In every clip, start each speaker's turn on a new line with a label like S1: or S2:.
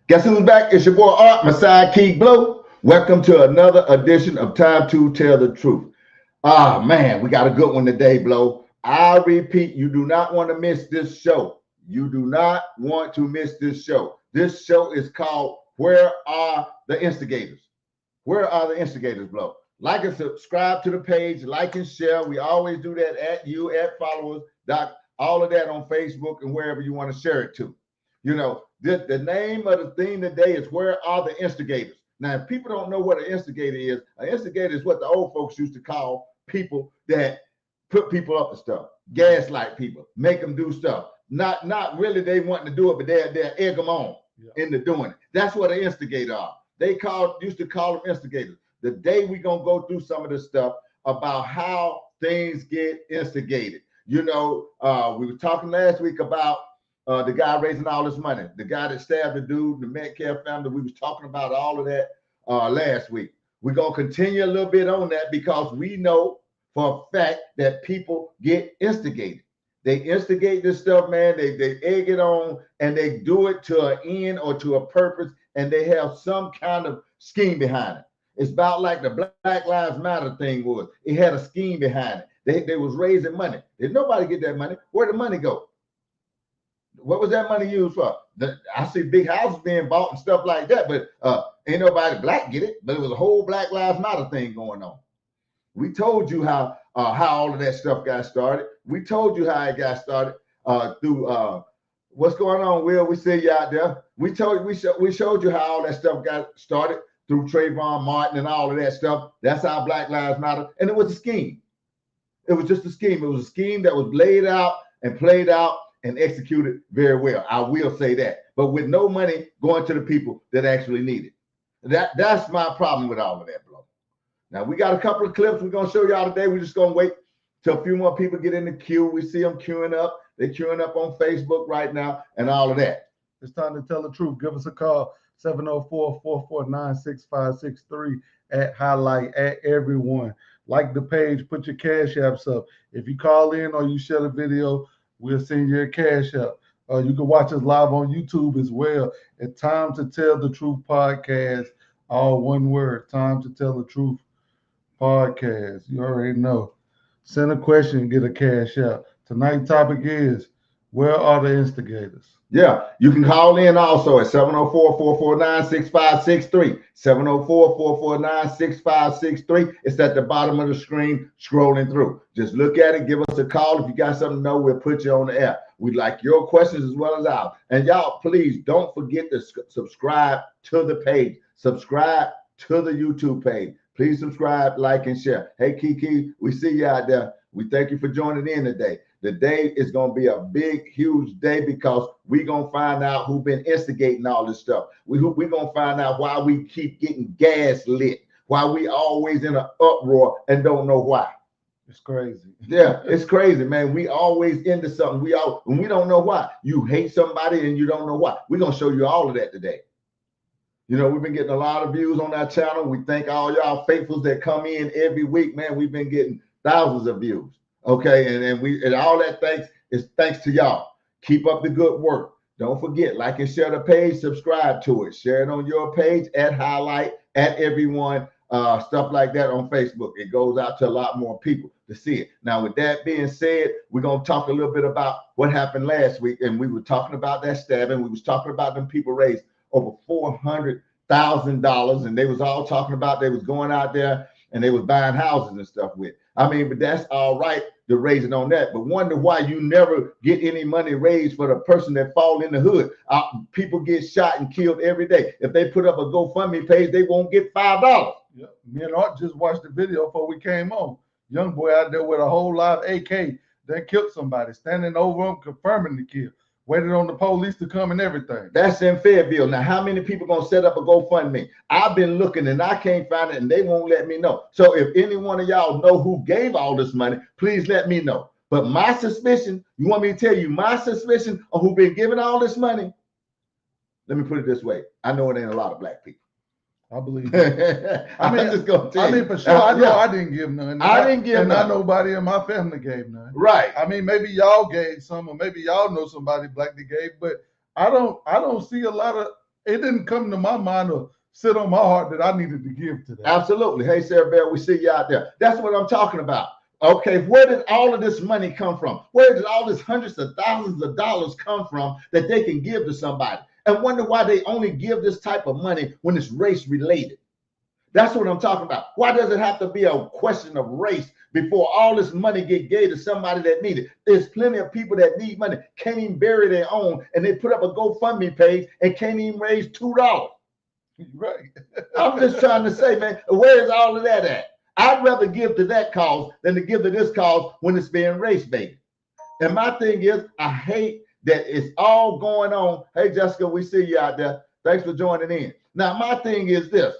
S1: Guess who's back? It's your boy Art, my sidekick Blue. Welcome to another edition of Time to Tell the Truth. Ah, man, we got a good one today, Blow. I repeat, you do not want to miss this show. You do not want to miss this show. This show is called Where Are the Instigators? Where are the instigators, Blow? Like and subscribe to the page, like and share. We always do that at you, at followers, all of that on Facebook and wherever you want to share it to. You know, the name of the theme today is Where Are the Instigators? Now, if people don't know what an instigator is, an instigator is what the old folks used to call people that put people up to stuff, gaslight people, make them do stuff. Not really they wanting to do it, but they're egg them on into doing it. That's what an instigator are. They used to call them instigators. Today we're gonna go through some of the stuff about how things get instigated. You know, we were talking last week about the guy raising all this money, the guy that stabbed the dude, the Metcalf family. We was talking about all of that last week. We're gonna continue a little bit on that because we know for a fact that people get instigated. They instigate this stuff, man. They egg it on and they do it to an end or to a purpose, and they have some kind of scheme behind it. It's about like the Black Lives Matter thing was. It had a scheme behind it. They was raising money. Did nobody get that money? Where'd the money go? What was that money used for? I see big houses being bought and stuff like that, but ain't nobody black get it. But it was a whole Black Lives Matter thing going on. We told you how all of that stuff got started. We told you how it got started through what's going on, Will. We see you out there. We showed you how all that stuff got started through Trayvon Martin and all of that stuff. That's how Black Lives Matter. And it was a scheme. It was just a scheme. It was a scheme that was laid out and played out and executed very well. I will say that. But with no money going to the people that actually need it. That's my problem with all of that, bro. Now, we got a couple of clips we're going to show y'all today. We're just going to wait till a few more people get in the queue. We see them queuing up. They're queuing up on Facebook right now and all of that.
S2: It's time to tell the truth. Give us a call, 704-449-6563 at highlight at everyone. Like the page, put your cash apps up. If you call in or you share the video, we'll send you a cash app. You can watch us live on YouTube as well at Time to Tell the Truth Podcast. All one word, Time to Tell the Truth Podcast. You already know. Send a question, get a cash app. Tonight's topic is, where are the instigators?
S1: Yeah, you can call in also at 704-449-6563. 704-449-6563. It's at the bottom of the screen, scrolling through. Just look at it, give us a call. If you got something to know, we'll put you on the air. We'd like your questions as well as ours. And y'all, please don't forget to subscribe to the page. Subscribe to the YouTube page. Please subscribe, like, and share. Hey, Kiki, we see you out there. We thank you for joining in today. The day is going to be a big, huge day because we're going to find out who's been instigating all this stuff. We're going to find out why we keep getting gas lit, why we always in an uproar and don't know why.
S2: It's crazy.
S1: Yeah, it's crazy, man. We always into something. When we don't know why. You hate somebody and you don't know why. We're going to show you all of that today. You know, we've been getting a lot of views on our channel. We thank all y'all faithfuls that come in every week, man. We've been getting thousands of views. Okay, and all that thanks to y'all. Keep up the good work. Don't forget, like and share the page, subscribe to it. Share it on your page, at highlight, at everyone, stuff like that on Facebook. It goes out to a lot more people to see it. Now, with that being said, we're going to talk a little bit about what happened last week. And we were talking about that stabbing. We was talking about them people raised over $400,000. And they was all talking about they was going out there and they was buying houses and stuff with. I mean, but that's all right to raise it on that. But wonder why you never get any money raised for the person that fall in the hood. People get shot and killed every day. If they put up a GoFundMe page, they won't get $5.
S2: Yeah. Me and Art just watched the video before we came on. Young boy out there with a whole live AK that killed somebody, standing over him, confirming the kill. Waited on the police to come and everything.
S1: That's in Fayetteville. Now, how many people going to set up a GoFundMe? I've been looking and I can't find it and they won't let me know. So if any one of y'all know who gave all this money, please let me know. But my suspicion, you want me to tell you my suspicion of who been giving all this money? Let me put it this way. I know it ain't a lot of black people.
S2: I believe it.
S1: I'm just gonna tell you.
S2: For sure, I know I didn't give none.
S1: I didn't give none.
S2: And nobody in my family gave none.
S1: Right.
S2: I mean, maybe y'all gave some, or maybe y'all know somebody black that gave, but I don't see a lot of it didn't come to my mind or sit on my heart that I needed to give to that.
S1: Absolutely. Hey, Sarah Bell, we see you out there. That's what I'm talking about. Okay, where did all of this money come from? Where did all this hundreds of thousands of dollars come from that they can give to somebody? And wonder why they only give this type of money when it's race related. That's what I'm talking about. Why does it have to be a question of race before all this money get gave to somebody that need it? There's plenty of people that need money, can't even bury their own, and they put up a GoFundMe page and can't even raise $2.
S2: Right.
S1: I'm just trying to say, man, where is all of that at? I'd rather give to that cause than to give to this cause when it's being race-baited. And my thing is, I hate that it's all going on. Hey, Jessica, we see you out there. Thanks for joining in. Now, my thing is this.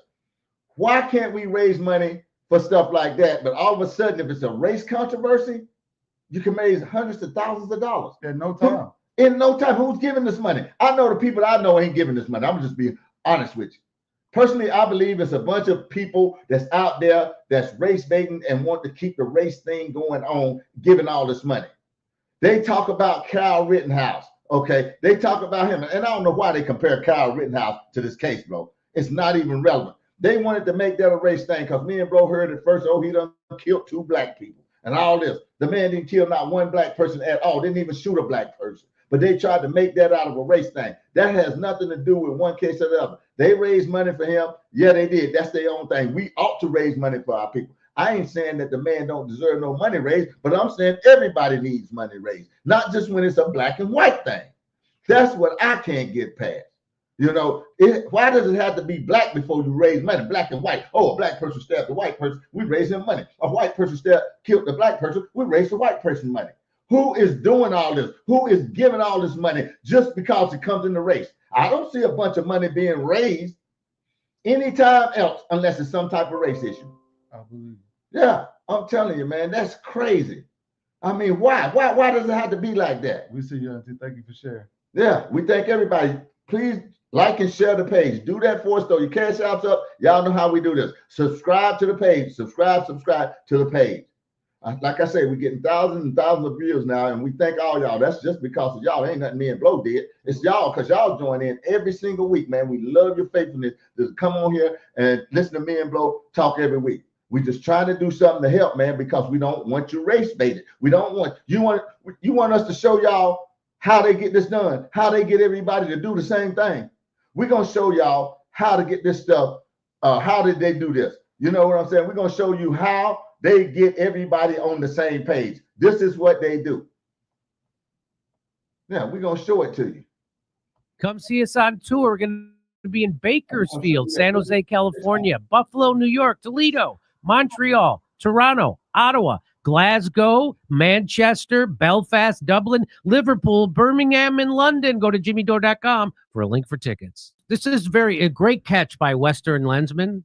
S1: Why can't we raise money for stuff like that? But all of a sudden, if it's a race controversy, you can raise hundreds of thousands of dollars.
S2: In no time.
S1: In no time. Who's giving this money? I know the people I know ain't giving this money. I'm just being honest with you. Personally, I believe it's a bunch of people that's out there that's race baiting and want to keep the race thing going on, giving all this money. They talk about Kyle Rittenhouse. Okay. They talk about him. And I don't know why they compare Kyle Rittenhouse to this case, bro. It's not even relevant. They wanted to make that a race thing because me and bro heard at first, oh, he done killed 2 black people and all this. The man didn't kill not one black person at all. Didn't even shoot a black person. But they tried to make that out of a race thing. That has nothing to do with one case or the other. They raised money for him. Yeah, they did. That's their own thing. We ought to raise money for our people. I ain't saying that the man don't deserve no money raised, but I'm saying everybody needs money raised, not just when it's a black and white thing. That's what I can't get past. You know, why does it have to be black before you raise money? Black and white. Oh, a black person stabbed a white person, we raise him money. A white person killed a black person, we raise the white person money. Who is doing all this? Who is giving all this money just because it comes in the race? I don't see a bunch of money being raised anytime else unless it's some type of race issue.
S2: I believe.
S1: Yeah, I'm telling you, man, that's crazy. I mean, why? Why does it have to be like that?
S2: We see you, Auntie. Thank you for sharing.
S1: Yeah, we thank everybody. Please like and share the page. Do that for us, though. Your cash apps up. Y'all know how we do this. Subscribe to the page. Subscribe to the page. Like I say, we're getting thousands and thousands of views now, and we thank all y'all. That's just because of y'all. Ain't nothing me and Blow did. It's y'all, because y'all join in every single week, man. We love your faithfulness to come on here and listen to me and Blow talk every week. We just trying to do something to help, man, because we don't want you race baited. We don't want you want us to show y'all how they get this done, how they get everybody to do the same thing. We're gonna show y'all how to get this stuff. How did they do this? You know what I'm saying? We're gonna show you how they get everybody on the same page. This is what they do. Yeah, we're gonna show it to you.
S3: Come see us on tour. We're going to be in Bakersfield, San Jose, California, Buffalo, New York, Toledo, Montreal, Toronto, Ottawa, Glasgow, Manchester, Belfast, Dublin, Liverpool, Birmingham, and London. Go to jimmydore.com for a link for tickets. This is a great catch by Western Lensman.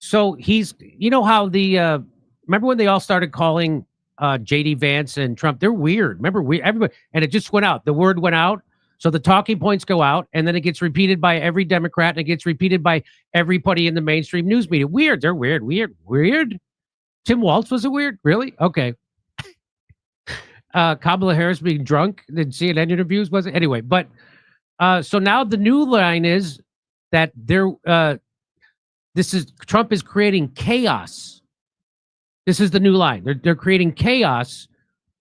S3: So he's, you know how remember when they all started calling JD Vance and Trump? They're weird. Remember, everybody, and it just went out. The word went out. So the talking points go out, and then it gets repeated by every Democrat, and it gets repeated by everybody in the mainstream news media. Weird. They're weird. Weird. Tim Walz was a weird? Really? Okay. Kamala Harris being drunk in CNN interviews, was it? Anyway, but so now the new line is that Trump is creating chaos. This is the new line. They're creating chaos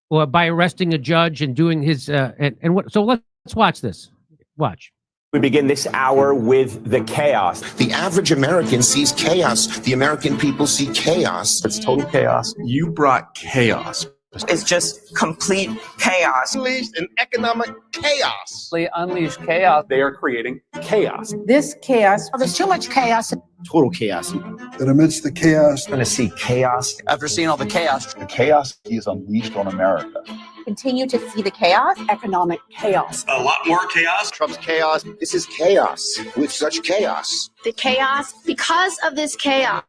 S3: by arresting a judge and doing his So let's watch this. Watch.
S4: We begin this hour with the chaos.
S5: The average American sees chaos. The American people see chaos.
S4: It's total chaos.
S6: You brought chaos.
S7: It's just complete chaos.
S5: Unleashed an economic chaos.
S8: They unleash chaos.
S6: They are creating chaos.
S8: This chaos.
S9: There's too much chaos.
S5: Total chaos.
S10: That amidst the chaos,
S4: Going to see chaos.
S7: After seeing all the chaos,
S11: the chaos he has unleashed on America.
S9: Continue to see the chaos.
S8: Economic chaos.
S6: A lot more chaos.
S5: Trump's chaos. This is chaos. With such chaos.
S9: The chaos because of this chaos.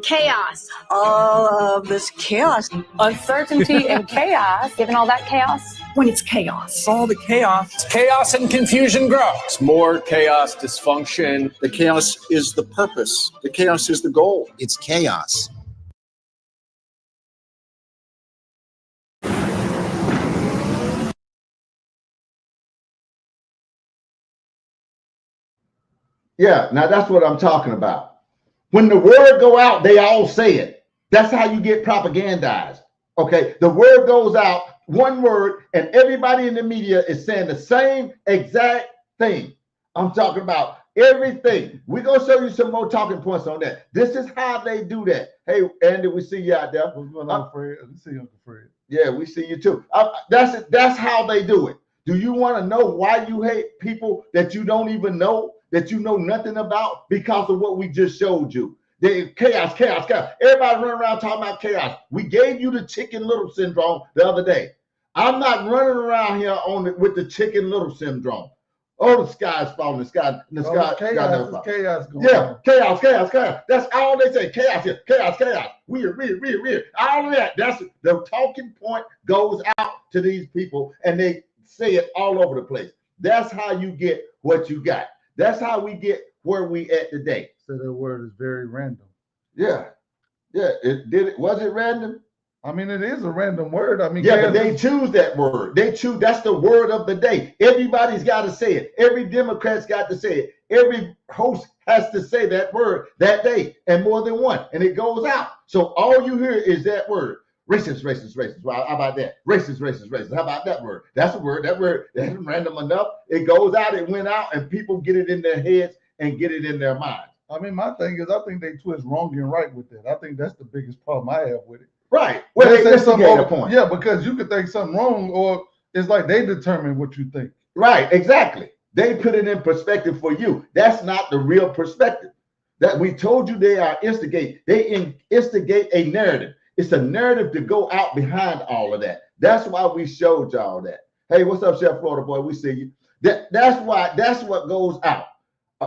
S9: Chaos.
S8: All of this chaos. Uncertainty and chaos.
S9: Given all that chaos.
S8: When it's chaos.
S4: All the chaos. Chaos and confusion grow.
S6: It's more chaos, dysfunction.
S11: The chaos is the purpose. The chaos is the goal.
S5: It's chaos.
S1: Yeah, now that's what I'm talking about. When the word go out, they all say it. That's how you get propagandized. Okay, the word goes out, one word, and everybody in the media is saying the same exact thing. I'm talking about everything. We're gonna show you some more talking points on that. This is how they do that. Hey, Andy, we see you out there.
S2: What's going on, Fred? We see Uncle Fred.
S1: Yeah, we see you too. That's it. That's how they do it. Do you want to know why you hate people that you don't even know, that you know nothing about, because of what we just showed you? The chaos. Everybody running around talking about chaos. We gave you the Chicken Little syndrome the other day. I'm not running around here with the Chicken Little syndrome. Oh, the sky's falling. The sky.
S2: Chaos going
S1: on.
S2: Chaos.
S1: That's all they say. Chaos here. Chaos. Weird. All of that. That's the talking point goes out to these people, and they say it all over the place. That's how you get what you got. That's how we get where we at today.
S2: So that word is very random.
S1: Yeah. Was it random?
S2: I mean, it is a random word. I mean,
S1: yeah, but they choose that word. That's the word of the day. Everybody's got to say it. Every Democrat's got to say it. Every host has to say that word that day, and more than one, and it goes out. So all you hear is that word. Racist. Well, how about that? Racist. How about that word? That's a word. That word that's random enough. It goes out, it went out, and people get it in their heads and get it in their minds.
S2: I mean, my thing is, I think they twist wrong and right with that. I think that's the biggest problem I have with it.
S1: Right. Well, they instigate a point.
S2: Yeah, because you could think something wrong, or it's like they determine what you think.
S1: Right, exactly. They put it in perspective for you. That's not the real perspective. That we told you they are instigate. They instigate a narrative. It's a narrative to go out behind all of that. That's why we showed y'all that. Hey, what's up, Chef Florida Boy? We see you. That's what goes out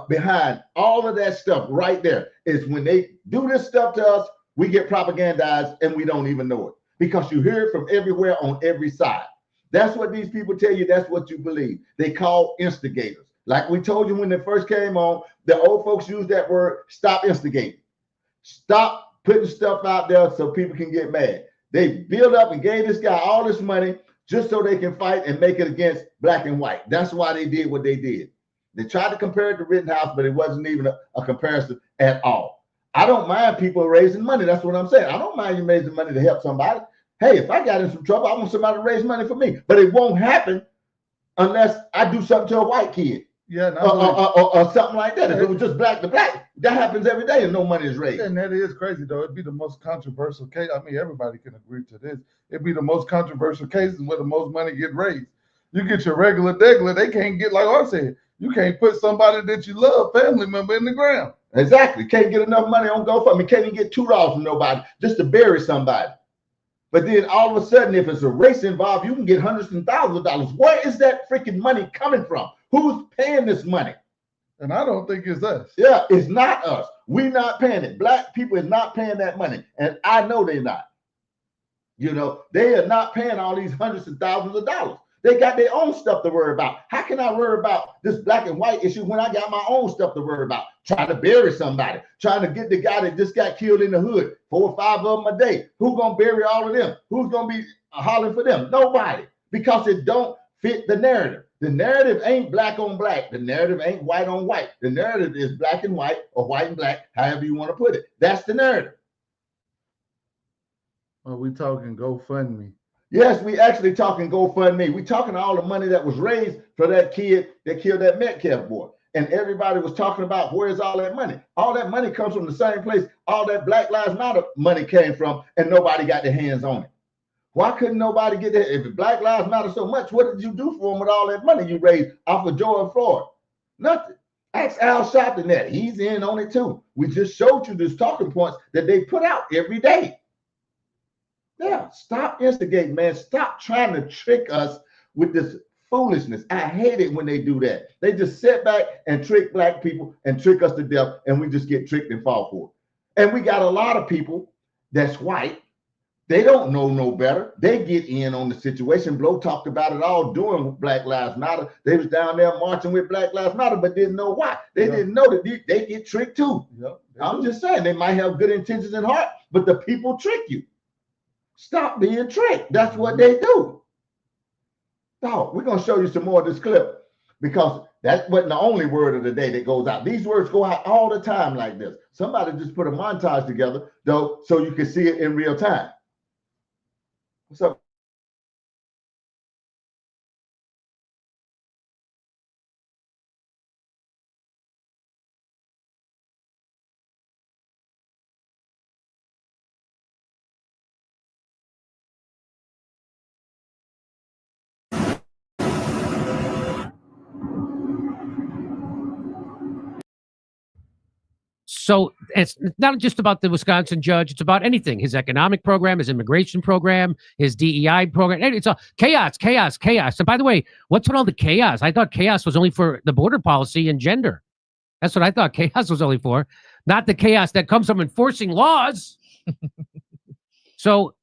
S1: behind all of that stuff right there. Is when they do this stuff to us, we get propagandized and we don't even know it, because you hear it from everywhere on every side. That's what these people tell you. That's what you believe. They call instigators. Like we told you when they first came on, the old folks use that word, stop instigating. Stop putting stuff out there so people can get mad. They build up and gave this guy all this money just so they can fight and make it against black and white. That's why they did what they did. They tried to compare it to Rittenhouse, but it wasn't even a comparison at all. I don't mind people raising money. That's what I'm saying. I don't mind you raising money to help somebody. Hey, if I got in some trouble, I want somebody to raise money for me. But it won't happen unless I do something to a white kid.
S2: Yeah,
S1: or something like that. If it was just black to black, that happens every day and no money is raised.
S2: And that is crazy, though. It'd be the most controversial case. I mean, everybody can agree to this. It'd be the most controversial cases where the most money get raised. You get your regular degular, they can't get, like I said, you can't put somebody that you love, family member, in the ground.
S1: Exactly. Can't get enough money on GoFundMe. Can't even get $2 from nobody just to bury somebody. But then all of a sudden, if it's a race involved, you can get hundreds and thousands of dollars. Where is that freaking money coming from? Who's paying this money?
S2: And I don't think it's us.
S1: Yeah, it's not us. We're not paying it. Black people is not paying that money. And I know they're not. You know, they are not paying all these hundreds and thousands of dollars. They got their own stuff to worry about. How can I worry about this black and white issue when I got my own stuff to worry about? Trying to bury somebody, trying to get the guy that just got killed in the hood, 4 or 5 of them a day. Who's going to bury all of them? Who's going to be hollering for them? Nobody, because it don't fit the narrative. The narrative ain't black on black. The narrative ain't white on white. The narrative is black and white, or white and black, however you want to put it. That's the narrative.
S2: Are we talking GoFundMe?
S1: Yes, we actually talking GoFundMe. We talking all the money that was raised for that kid that killed that Metcalf boy. And everybody was talking about, where's all that money? All that money comes from the same place all that Black Lives Matter money came from, and nobody got their hands on it. Why couldn't nobody get that? If Black Lives Matter so much, what did you do for them with all that money you raised off of George Floyd? Nothing. Ask Al Sharpton that. He's in on it too. We just showed you these talking points that they put out every day. Yeah, stop instigating, man. Stop trying to trick us with this foolishness. I hate it when they do that. They just sit back and trick black people and trick us to death, and we just get tricked and fall for it. And we got a lot of people that's white. They don't know no better. They get in on the situation. Blow talked about it all during Black Lives Matter. They was down there marching with Black Lives Matter, but didn't know why. They didn't know that they get tricked too. I'm just saying, they might have good intentions in heart, but the people trick you. Stop being tricked. That's what they do. So we're going to show you some more of this clip. because that wasn't the only word of the day that goes out. These words go out all the time like this. Somebody just put a montage together, though, so you can see it in real time. What's up?
S3: So it's not just about the Wisconsin judge. It's about anything. His economic program, his immigration program, his DEI program. It's all chaos, chaos, chaos. And by the way, what's with all the chaos? I thought chaos was only for the border policy and gender. That's what I thought chaos was only for, not the chaos that comes from enforcing laws. So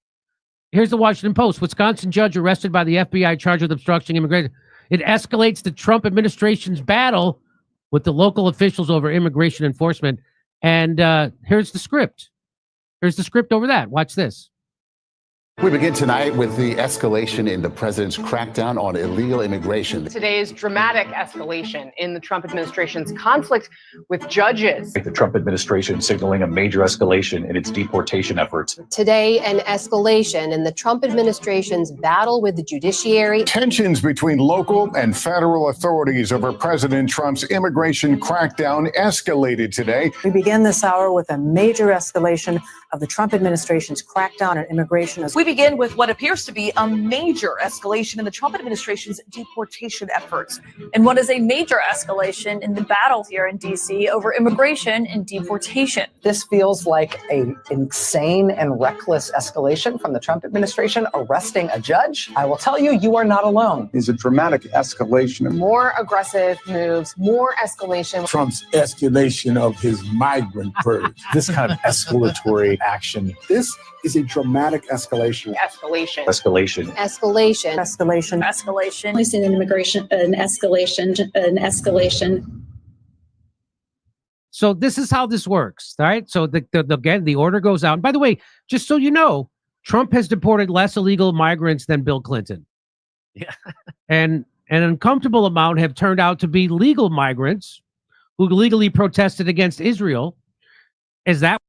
S3: here's the Washington Post. Wisconsin judge arrested by the FBI charged with obstructing immigration. It escalates the Trump administration's battle with the local officials over immigration enforcement. And here's the script. Here's the script over that. Watch this.
S12: We begin tonight with the escalation in the president's crackdown on illegal immigration.
S8: Today's dramatic escalation in the Trump administration's conflict with judges.
S6: The Trump administration signaling a major escalation in its deportation efforts.
S13: Today, an escalation in the Trump administration's battle with the judiciary.
S11: Tensions between local and federal authorities over President Trump's immigration crackdown escalated today.
S8: We begin this hour with a major escalation of the Trump administration's crackdown on immigration.
S14: We begin with what appears to be a major escalation in the Trump administration's deportation efforts.
S15: And what is a major escalation in the battle here in D.C. over immigration and deportation.
S7: This feels like an insane and reckless escalation from the Trump administration arresting a judge. I will tell you, you are not alone.
S11: Is a dramatic escalation.
S13: More aggressive moves, more escalation.
S11: Trump's escalation of his migrant purge.
S4: This kind of escalatory action.
S11: This is a dramatic escalation.
S8: Escalation.
S6: Escalation.
S13: Escalation.
S8: Escalation.
S15: Escalation. We've seen an escalation.
S3: So this is how this works, all right? So again, the order goes out. And by the way, just so you know, Trump has deported less illegal migrants than Bill Clinton.
S6: Yeah.
S3: And an uncomfortable amount have turned out to be legal migrants who legally protested against Israel. Is that?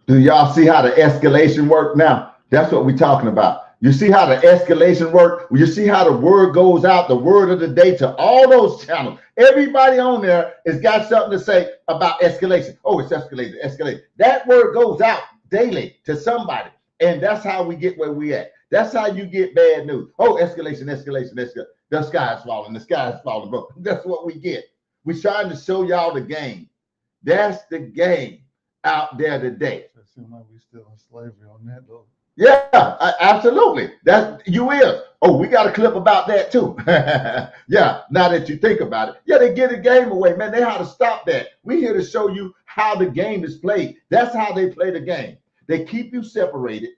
S1: Do y'all see how the escalation work now? That's what we're talking about. You see how the escalation work? You see how the word goes out, the word of the day to all those channels. Everybody on there has got something to say about escalation. Oh, it's escalated, escalated. That word goes out daily to somebody. And that's how we get where we at. That's how you get bad news. Oh, escalation, escalation, escalation. The sky's falling, the sky's falling, bro. That's what we get. We're trying to show y'all the game. That's the game out there today.
S2: It seems like we're still in slavery on that, though.
S1: Yeah, absolutely. That you is. Oh, we got a clip about that too. Yeah, now that you think about it. Yeah, they get the game away, man. They know how to stop that. We're here to show you how the game is played. That's how they play the game. They keep you separated,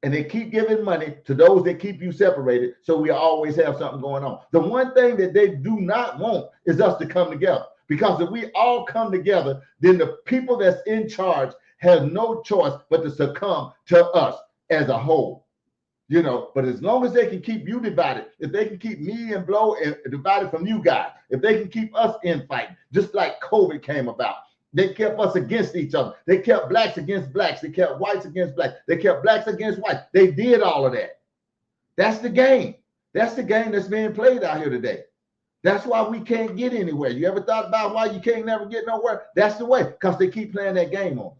S1: and they keep giving money to those that keep you separated, so we always have something going on. The one thing that they do not want is us to come together. Because if we all come together, then the people that's in charge have no choice but to succumb to us as a whole. You know, but as long as they can keep you divided, if they can keep me and Blow divided from you guys, if they can keep us infighting, just like COVID came about, they kept us against each other. They kept blacks against blacks. They kept whites against blacks. They kept blacks against whites. They did all of that. That's the game. That's the game that's being played out here today. That's why we can't get anywhere. You ever thought about why you can't never get nowhere? That's the way, because they keep playing that game on.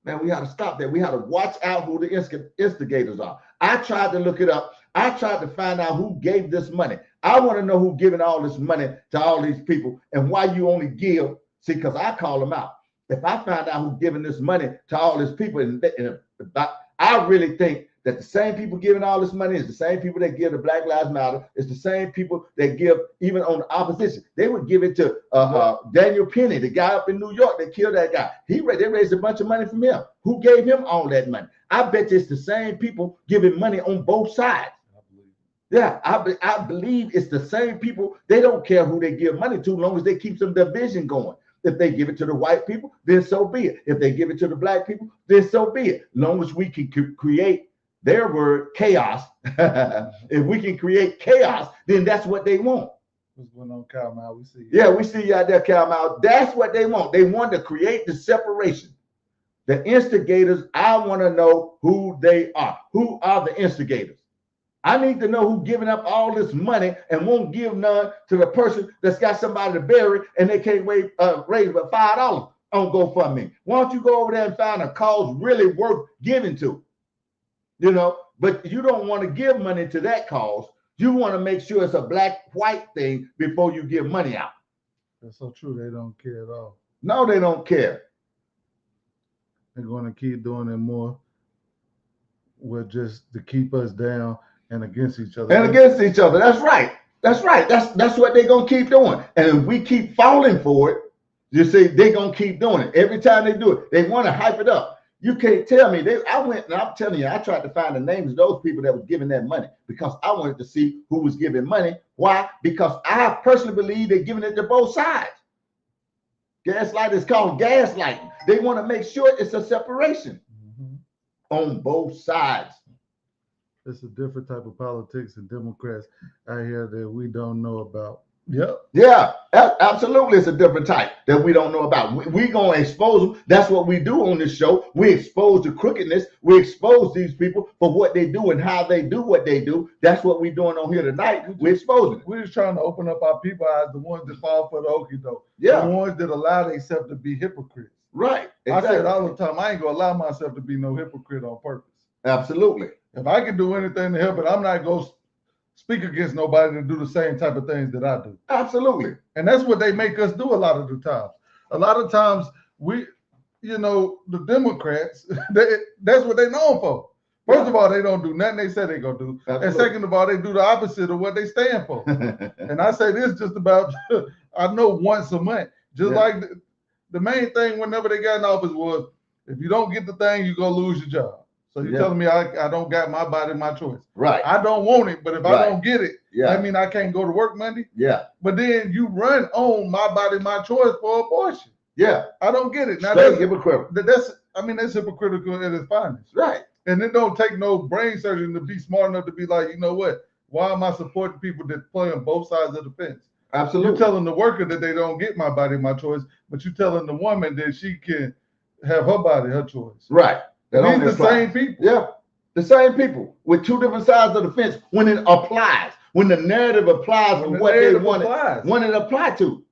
S1: Man, we got to stop that. We got to watch out who the instigators are. I tried to look it up. I tried to find out who gave this money. I want to know who giving all this money to all these people and why you only give. See, because I call them out. If I find out who's giving this money to all these people, I really think that the same people giving all this money is the same people that give to Black Lives Matter. It's the same people that give even on the opposition. They would give it to Daniel Penny, the guy up in New York that killed that guy. They raised a bunch of money from him. Who gave him all that money? I bet you it's the same people giving money on both sides. Yeah, I believe it's the same people. They don't care who they give money to, as long as they keep some division going. If they give it to the white people, then so be it. If they give it to the black people, then so be it. As long as we can create their word, chaos. If we can create chaos, then that's what they want.
S2: What's going on, Kyle Mile? We see you.
S1: Yeah, we see you out there, Cal Mile. That's what they want. They want to create the separation. The instigators, I want to know who they are. Who are the instigators? I need to know who giving up all this money and won't give none to the person that's got somebody to bury and they can't raise but $5 on GoFundMe. Why don't you go over there and find a cause really worth giving to? You know, but you don't want to give money to that cause. You want to make sure it's a black-white thing before you give money out.
S2: That's so true. They don't care at all.
S1: No, they don't care.
S2: They're going to keep doing it more with just to keep us down and against each other.
S1: And against each other. That's right. That's right. That's what they're going to keep doing. And if we keep falling for it, you see, they're going to keep doing it. Every time they do it, they want to hype it up. You can't tell me. I went and I'm telling you, I tried to find the names of those people that were giving that money because I wanted to see who was giving money. Why? Because I personally believe they're giving it to both sides. Gaslight is called gaslighting. They want to make sure it's a separation on both sides.
S2: It's a different type of politics and Democrats out here that we don't know about. Yep.
S1: Yeah, absolutely. It's a different type that we don't know about. We're going to expose them. That's what we do on this show. We expose the crookedness. We expose these people for what they do and how they do what they do. That's what we're doing on here tonight. We're exposing it.
S2: We're just trying to open up our people eyes, the ones that fall for the okie doke.
S1: Yeah.
S2: The ones that allow themselves to be hypocrites.
S1: Right. Exactly.
S2: I said all the time, I ain't going to allow myself to be no hypocrite on purpose.
S1: Absolutely.
S2: If I can do anything to help it, I'm not going to speak against nobody to do the same type of things that I do.
S1: Absolutely.
S2: And that's what they make us do a lot of the times. A lot of times we, you know, the Democrats, that's what they're known for. First of all, they don't do nothing they say they're going to do. Absolutely. And second of all, they do the opposite of what they stand for. And I say this just about, I know once a month. Just like the main thing whenever they got in office was, if you don't get the thing, you're going to lose your job. So you're telling me I don't got my body, my choice.
S1: Right.
S2: I don't want it, but if I don't get it,
S1: I
S2: mean I can't go to work Monday.
S1: Yeah.
S2: But then you run on my body, my choice for abortion.
S1: Yeah.
S2: I don't get it. Now
S1: that's hypocritical.
S2: That's hypocritical at its finest.
S1: Right.
S2: And it don't take no brain surgeon to be smart enough to be like, you know what? Why am I supporting people that play on both sides of the fence?
S1: Absolutely.
S2: You're telling the worker that they don't get my body, my choice, but you're telling the woman that she can have her body, her choice.
S1: Right.
S2: These the same people.
S1: Yeah, the same people with two different sides of the fence when it applies, when the narrative applies to what they want it apply to.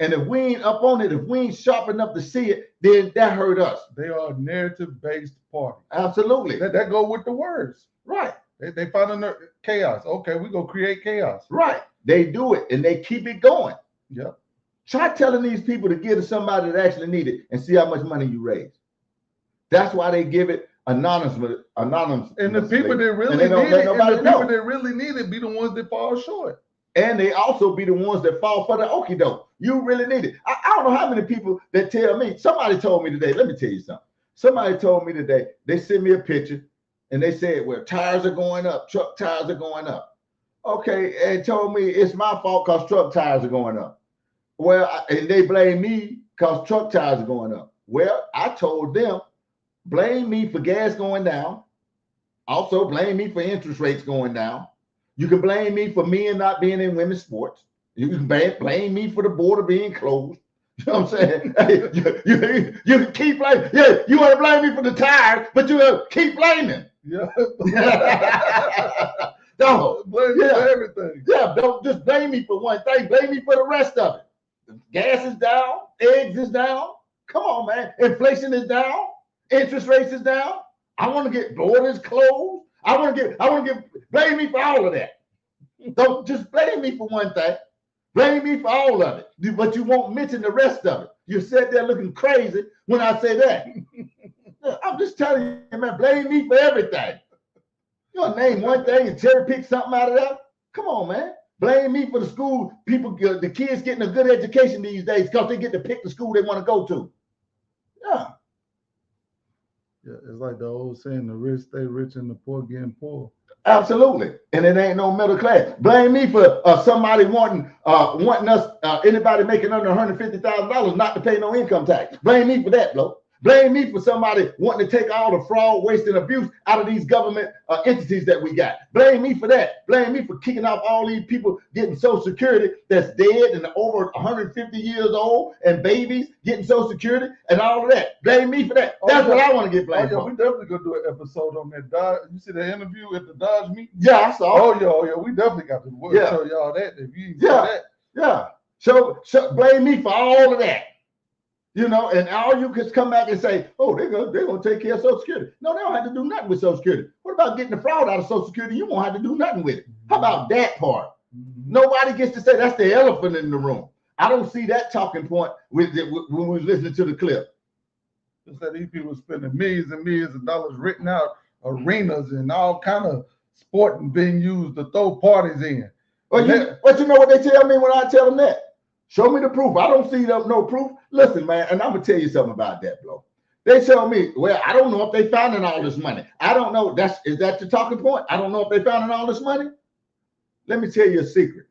S1: And if we ain't up on it, if we ain't sharp enough to see it, then that hurt us.
S2: They are a narrative-based party.
S1: Absolutely.
S2: That go with the words.
S1: Right.
S2: They find chaos. Okay, we go create chaos.
S1: Right. They do it and they keep it going.
S2: Yep.
S1: Try telling these people to give to somebody that actually need it and see how much money you raise. That's why they give it anonymously.
S2: And the people that really need it, be the ones that fall short.
S1: And they also be the ones that fall for the okie doke. You really need it. I don't know how many people that tell me. Somebody told me today. Let me tell you something. Somebody told me today. They sent me a picture, and they said, "Well, tires are going up. Truck tires are going up." Okay, and told me it's my fault because truck tires are going up. Well, and they blame me because truck tires are going up. Well, I told them, blame me for gas going down. Also, blame me for interest rates going down. You can blame me for men not being in women's sports. You can blame me for the border being closed. You know what I'm saying? Hey, you can keep blaming. Yeah, you want to blame me for the tires, but you keep blaming.
S2: Yeah.
S1: No,
S2: blame me for everything.
S1: Yeah, don't just blame me for one thing. Blame me for the rest of it. Gas is down. Eggs is down. Come on, man. Inflation is down. Interest rates is down. I want to get borders closed. I want to get blame me for all of that. Don't just blame me for one thing. Blame me for all of it. But you won't mention the rest of it. You sit there looking crazy when I say that. I'm just telling you, man, blame me for everything. You want to name one thing and cherry pick something out of that? Come on, man. Blame me for the school, the kids getting a good education these days because they get to pick the school they want to go to. Yeah.
S2: Yeah, it's like the old saying, the rich stay rich and the poor getting poor.
S1: Absolutely. And it ain't no middle class. Blame me for somebody wanting us, anybody making under $150,000 not to pay no income tax. Blame me for that, bro. Blame me for somebody wanting to take all the fraud, waste, and abuse out of these government entities that we got. Blame me for that. Blame me for kicking off all these people getting Social Security that's dead and over 150 years old, and babies getting Social Security and all of that. Blame me for that. That's what I want to get blamed for.
S2: We definitely gonna do an episode on that Dodge. You see the interview at the Dodge meeting?
S1: Yeah, I saw.
S2: Oh yeah, we definitely got to show y'all that. If you see that.
S1: Yeah. So blame me for all of that. You know, and all you can come back and say, oh, they're gonna take care of Social Security. No, they don't have to do nothing with Social Security. What about getting the fraud out of Social Security? You won't have to do nothing with it. How about that part? Nobody gets to say that's the elephant in the room. I don't see that talking point when we listen to the clip.
S2: Just that these people spending millions and millions of dollars renting out arenas and all kind of sport and being used to throw parties in.
S1: But you know what they tell me when I tell them that? Show me the proof. I don't see no proof. Listen, man, and I'm gonna tell you something about that, bro. They tell me, well, I don't know if they found all this money. I don't know. Is that the talking point? I don't know if they found all this money. Let me tell you a secret.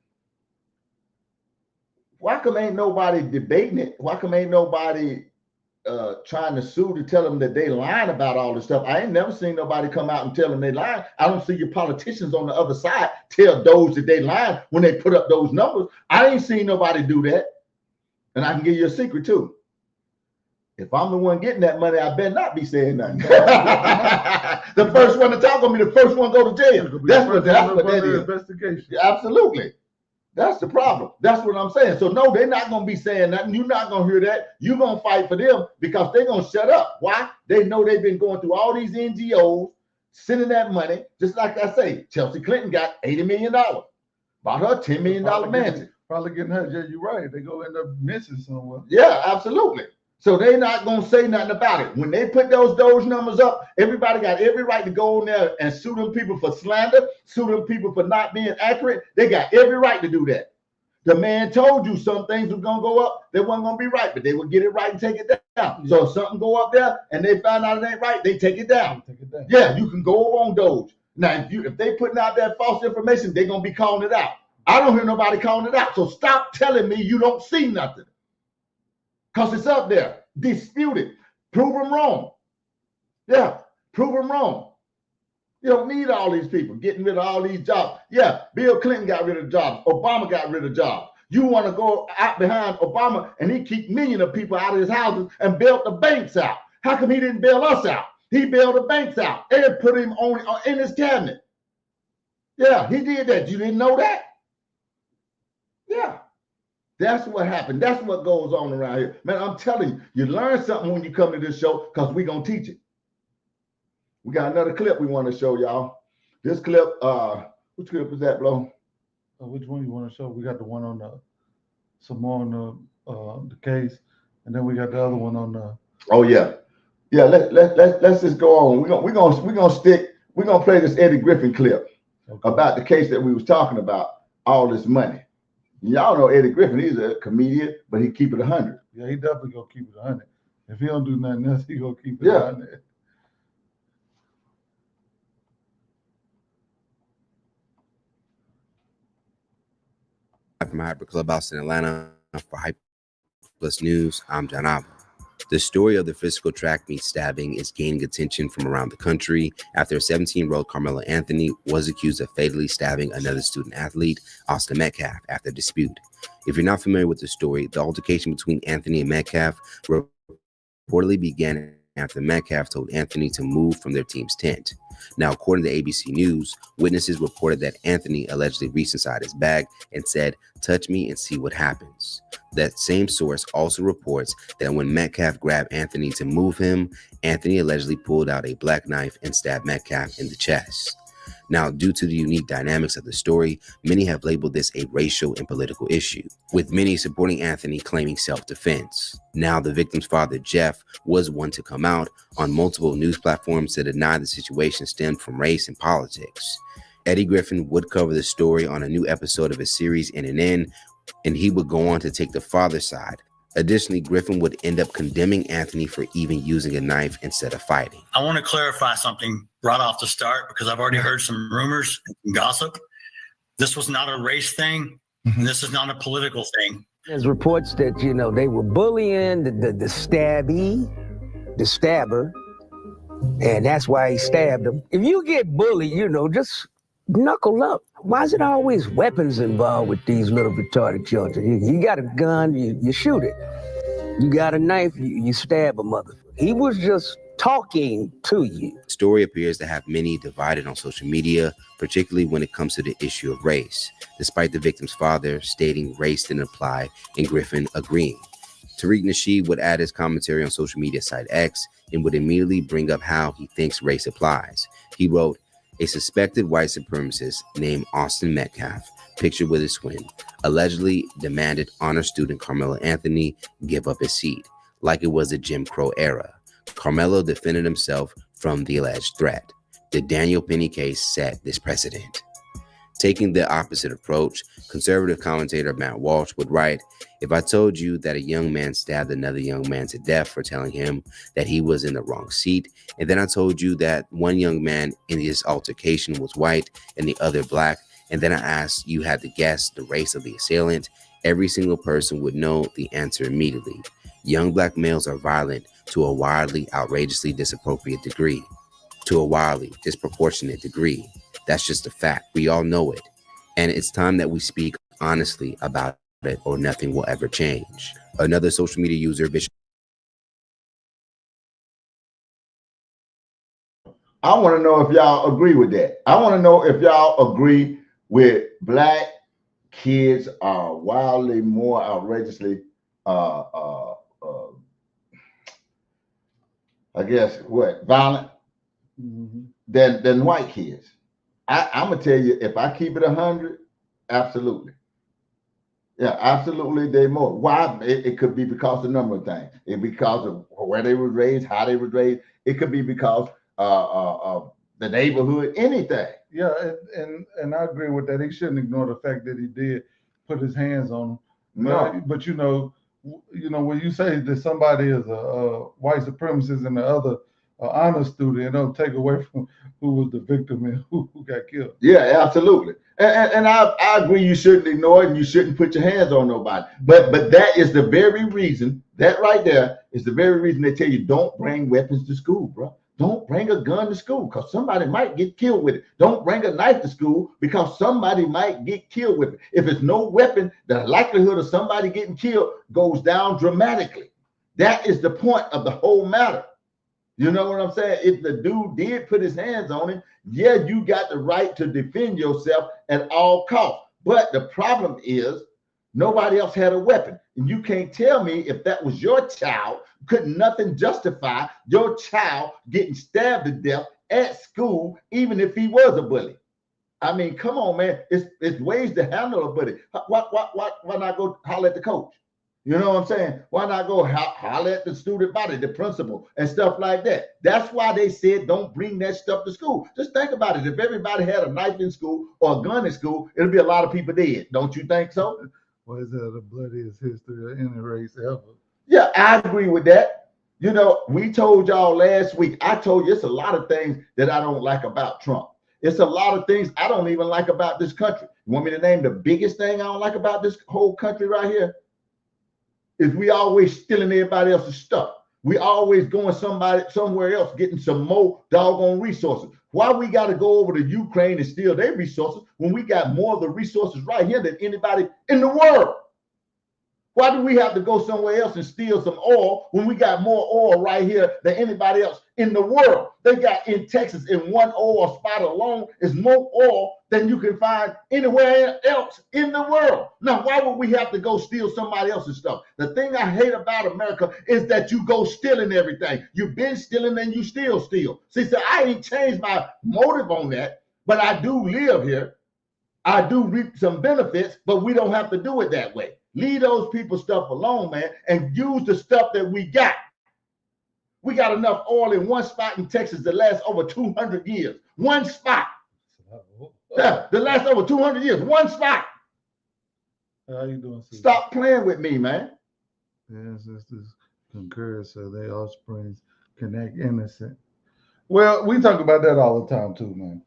S1: Why come ain't nobody debating it? Why come ain't nobody trying to sue to tell them that they lying about all this stuff? I ain't never seen nobody come out and tell them they lying. I don't see your politicians on the other side tell those that they lying when they put up those numbers. I ain't seen nobody do that. And I can give you a secret too. If I'm the one getting that money, I better not be saying nothing. The first one to talk on me, the first one go to jail. That's what that is.
S2: Investigation.
S1: Yeah, absolutely. That's the problem. That's what I'm saying. So no, they're not going to be saying nothing. You're not going to hear that. You're going to fight for them because they're going to shut up. Why? They know they've been going through all these NGOs, sending that money. Just like I say, Chelsea Clinton got $80 million. Bought her $10 million mansion.
S2: Probably getting her. Yeah, you're right. They go end up missing somewhere.
S1: Yeah, absolutely. So they're not going to say nothing about it. When they put those numbers up, everybody got every right to go in there and sue them people for slander, sue them people for not being accurate. They got every right to do that. The man told you some things were going to go up. They weren't going to be right, but they would get it right and take it down. Yeah. So if something go up there and they find out it ain't right, they take it down. Yeah, you can go over on Doge. Now, if they putting out that false information, they're going to be calling it out. I don't hear nobody calling it out. So stop telling me you don't see nothing. Because it's up there. Dispute it. Prove them wrong. Yeah, prove them wrong. You don't need all these people getting rid of all these jobs. Yeah, Bill Clinton got rid of jobs. Obama got rid of jobs. You want to go out behind Obama and he keep millions of people out of his houses and bailed the banks out. How come he didn't bail us out? He bailed the banks out and put him on in his cabinet. Yeah, he did that. You didn't know that? Yeah. That's what happened. That's what goes on around here. Man, I'm telling you, you learn something when you come to this show because we're going to teach it. We got another clip we want to show y'all. This clip, which clip is that, Blo?
S2: Which one you want to show? We got the one on some more on the case, and then we got the other one on the.
S1: Oh yeah, yeah. Let's just go on. We're gonna play this Eddie Griffin clip about the case that we was talking about. All this money. Y'all know Eddie Griffin. He's a comedian, but he keep it 100.
S2: Yeah, he definitely gonna keep it 100. If he don't do nothing else, he gonna keep it 100.
S16: From Hyper Clubhouse in Atlanta for Hyper Plus News, I'm John Abba. The story of the physical track meet stabbing is gaining attention from around the country after a 17-year-old Carmelo Anthony was accused of fatally stabbing another student athlete, Austin Metcalf, after a dispute. If you're not familiar with the story, the altercation between Anthony and Metcalf reportedly began after Metcalf told Anthony to move from their team's tent. Now, according to ABC News, witnesses reported that Anthony allegedly reached inside his bag and said, "Touch me and see what happens." That same source also reports that when Metcalf grabbed Anthony to move him, Anthony allegedly pulled out a black knife and stabbed Metcalf in the chest. Now, due to the unique dynamics of the story, many have labeled this a racial and political issue, with many supporting Anthony claiming self-defense. Now, the victim's father, Jeff, was one to come out on multiple news platforms to deny the situation stemmed from race and politics. Eddie Griffin would cover the story on a new episode of his series NNN, and he would go on to take the father's side. Additionally, Griffin would end up condemning Anthony for even using a knife instead of fighting.
S17: I want to clarify something right off the start because I've already heard some rumors and gossip. This was not a race thing, and this is not a political thing.
S18: There's reports that, they were bullying the stabbee, the stabber, and that's why he stabbed him. If you get bullied, just knuckle up. Why is it always weapons involved with these little retarded children? You got a gun, you shoot it. You got a knife, you stab a mother. He was just talking to you.
S16: The story appears to have many divided on social media, particularly when it comes to the issue of race, despite the victim's father stating race didn't apply and Griffin agreeing. Tariq Nasheed would add his commentary on social media site X and would immediately bring up how he thinks race applies. He wrote, "A suspected white supremacist named Austin Metcalf, pictured with his twin, allegedly demanded honor student Carmelo Anthony give up his seat, like it was the Jim Crow era. Carmelo defended himself from the alleged threat. The Daniel Penny case set this precedent." Taking the opposite approach, conservative commentator Matt Walsh would write, "If I told you that a young man stabbed another young man to death for telling him that he was in the wrong seat, and then I told you that one young man in this altercation was white and the other black, and then I asked you had to guess the race of the assailant, every single person would know the answer immediately. Young black males are violent to a wildly, outrageously disproportionate degree. That's just a fact. We all know it. And it's time that we speak honestly about it, or nothing will ever change." Another social media user, Bishop.
S1: I want to know if y'all agree with that. I want to know if y'all agree with black kids are wildly more outrageously, I guess, violent than white kids. I'm gonna tell you, if I keep it 100, absolutely. Yeah, absolutely. They more. Why? It could be because of a number of things. It because of where they were raised, how they were raised. It could be because of the neighborhood, anything.
S2: Yeah, and I agree with that. He shouldn't ignore the fact that he did put his hands on him.
S1: No.
S2: But when you say that somebody is a white supremacist and the other honor student, it don't take away from who was the victim and who got killed.
S1: Yeah, absolutely. And I agree you shouldn't ignore it and you shouldn't put your hands on nobody. But that is the very reason, that right there is the very reason they tell you don't bring weapons to school, bro. Don't bring a gun to school because somebody might get killed with it. Don't bring a knife to school because somebody might get killed with it. If it's no weapon, the likelihood of somebody getting killed goes down dramatically. That is the point of the whole matter. You know what I'm saying? If the dude did put his hands on him, yeah, you got the right to defend yourself at all costs. But the problem is nobody else had a weapon. And you can't tell me if that was your child, could nothing justify your child getting stabbed to death at school, even if he was a bully. I mean, come on, man. It's ways to handle a bully. Why not go holler at the coach? You know what I'm saying? Why not go holler at the student body, the principal, and stuff like that? That's why they said don't bring that stuff to school. Just think about it. If everybody had a knife in school or a gun in school, it'll be a lot of people dead. Don't you think so?
S2: Well, is that the bloodiest history of any race ever?
S1: Yeah, I agree with that. You know, we told y'all last week, I told you it's a lot of things that I don't like about Trump. It's a lot of things I don't even like about this country. You want me to name the biggest thing I don't like about this whole country right here? Is we always stealing everybody else's stuff. We always going somewhere else getting some more doggone resources. Why we got to go over to Ukraine and steal their resources when we got more of the resources right here than anybody in the world? Why do we have to go somewhere else and steal some oil when we got more oil right here than anybody else in the world? They got in Texas in one oil spot alone is more oil than you can find anywhere else in the world. Now, why would we have to go steal somebody else's stuff? The thing I hate about America is that you go stealing everything. You've been stealing and you still steal. See, so I ain't changed my motive on that, but I do live here. I do reap some benefits, but we don't have to do it that way. Leave those people's stuff alone, man, and use the stuff that we got. We got enough oil in one spot in Texas that lasts over 200 years. One spot. Yeah, that lasts over 200 years. One spot.
S2: How you doing, Steve?
S1: Stop playing with me, man.
S2: Yes, this is concurs, so their offsprings connect innocent. Well, we talk about that all the time too, man.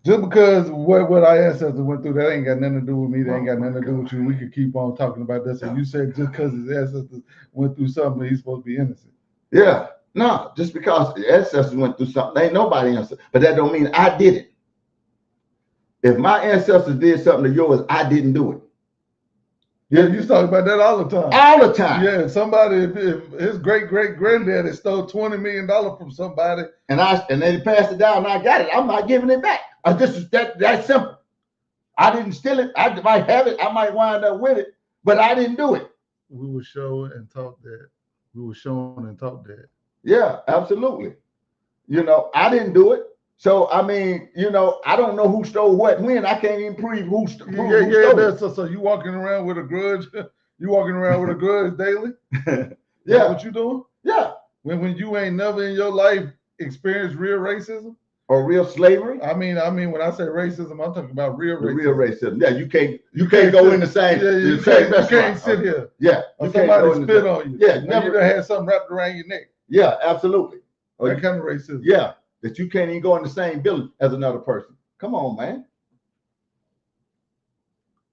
S2: Just because what our ancestors went through, that ain't got nothing to do with me. That ain't got nothing to do with you. We could keep on talking about this. And you said just because his ancestors went through something, he's supposed to be innocent.
S1: Yeah. No, just because the ancestors went through something, ain't nobody else. But that don't mean I did it. If my ancestors did something to yours, I didn't do it.
S2: Yeah, you talk about that all the time.
S1: All the time.
S2: Yeah, somebody, if his great-great-granddaddy stole $20 million from somebody,
S1: and they passed it down, and I got it, I'm not giving it back. That's simple. I didn't steal it. I might have it. I might wind up with it, but I didn't do it.
S2: We were showing and taught that. We were shown and taught that.
S1: Yeah, absolutely. You know, I didn't do it. So, I mean, you know, I don't know who stole what when. I can't even prove who stole it.
S2: So you walking around with a grudge? You walking around with a grudge daily?
S1: Yeah.
S2: What you doing?
S1: Yeah.
S2: When you ain't never in your life experienced real racism?
S1: Or real slavery?
S2: I mean, when I say racism, I'm talking about real racism.
S1: Real racism. Yeah, you can't go in the same.
S2: Yeah, you can't sit here.
S1: Yeah.
S2: Or somebody spit on you.
S1: Yeah,
S2: never. You done had something wrapped around your neck.
S1: Yeah, absolutely.
S2: That kind of racism.
S1: Yeah. That you can't even go in the same building as another person. Come on, man.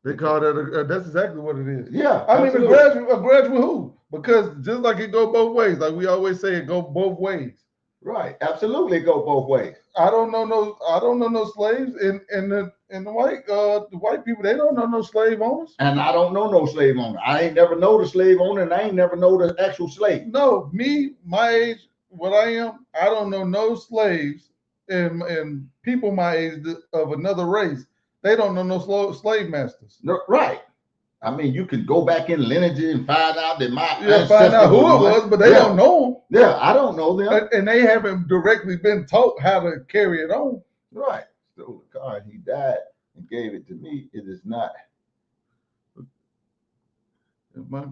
S2: They call that that's exactly what it is.
S1: Yeah.
S2: I mean, a grudge with who? Because just like it go both ways, like we always say, it go both ways.
S1: Right. Absolutely, go both ways.
S2: I don't know no slaves in the white people. They don't know no slave owners.
S1: And I don't know no slave owner. I ain't never know the slave owner, and I ain't never know the actual slave.
S2: No, me, my age, what I am, I don't know no slaves and people my age of another race. They don't know no slave masters.
S1: No, right. I mean, you could go back in lineage and find out that
S2: find out who it was, but they don't know them.
S1: Yeah, I don't know them.
S2: And they haven't directly been taught how to carry it on.
S1: Right. Stole the car and he died and gave it to me. It is not.
S2: If my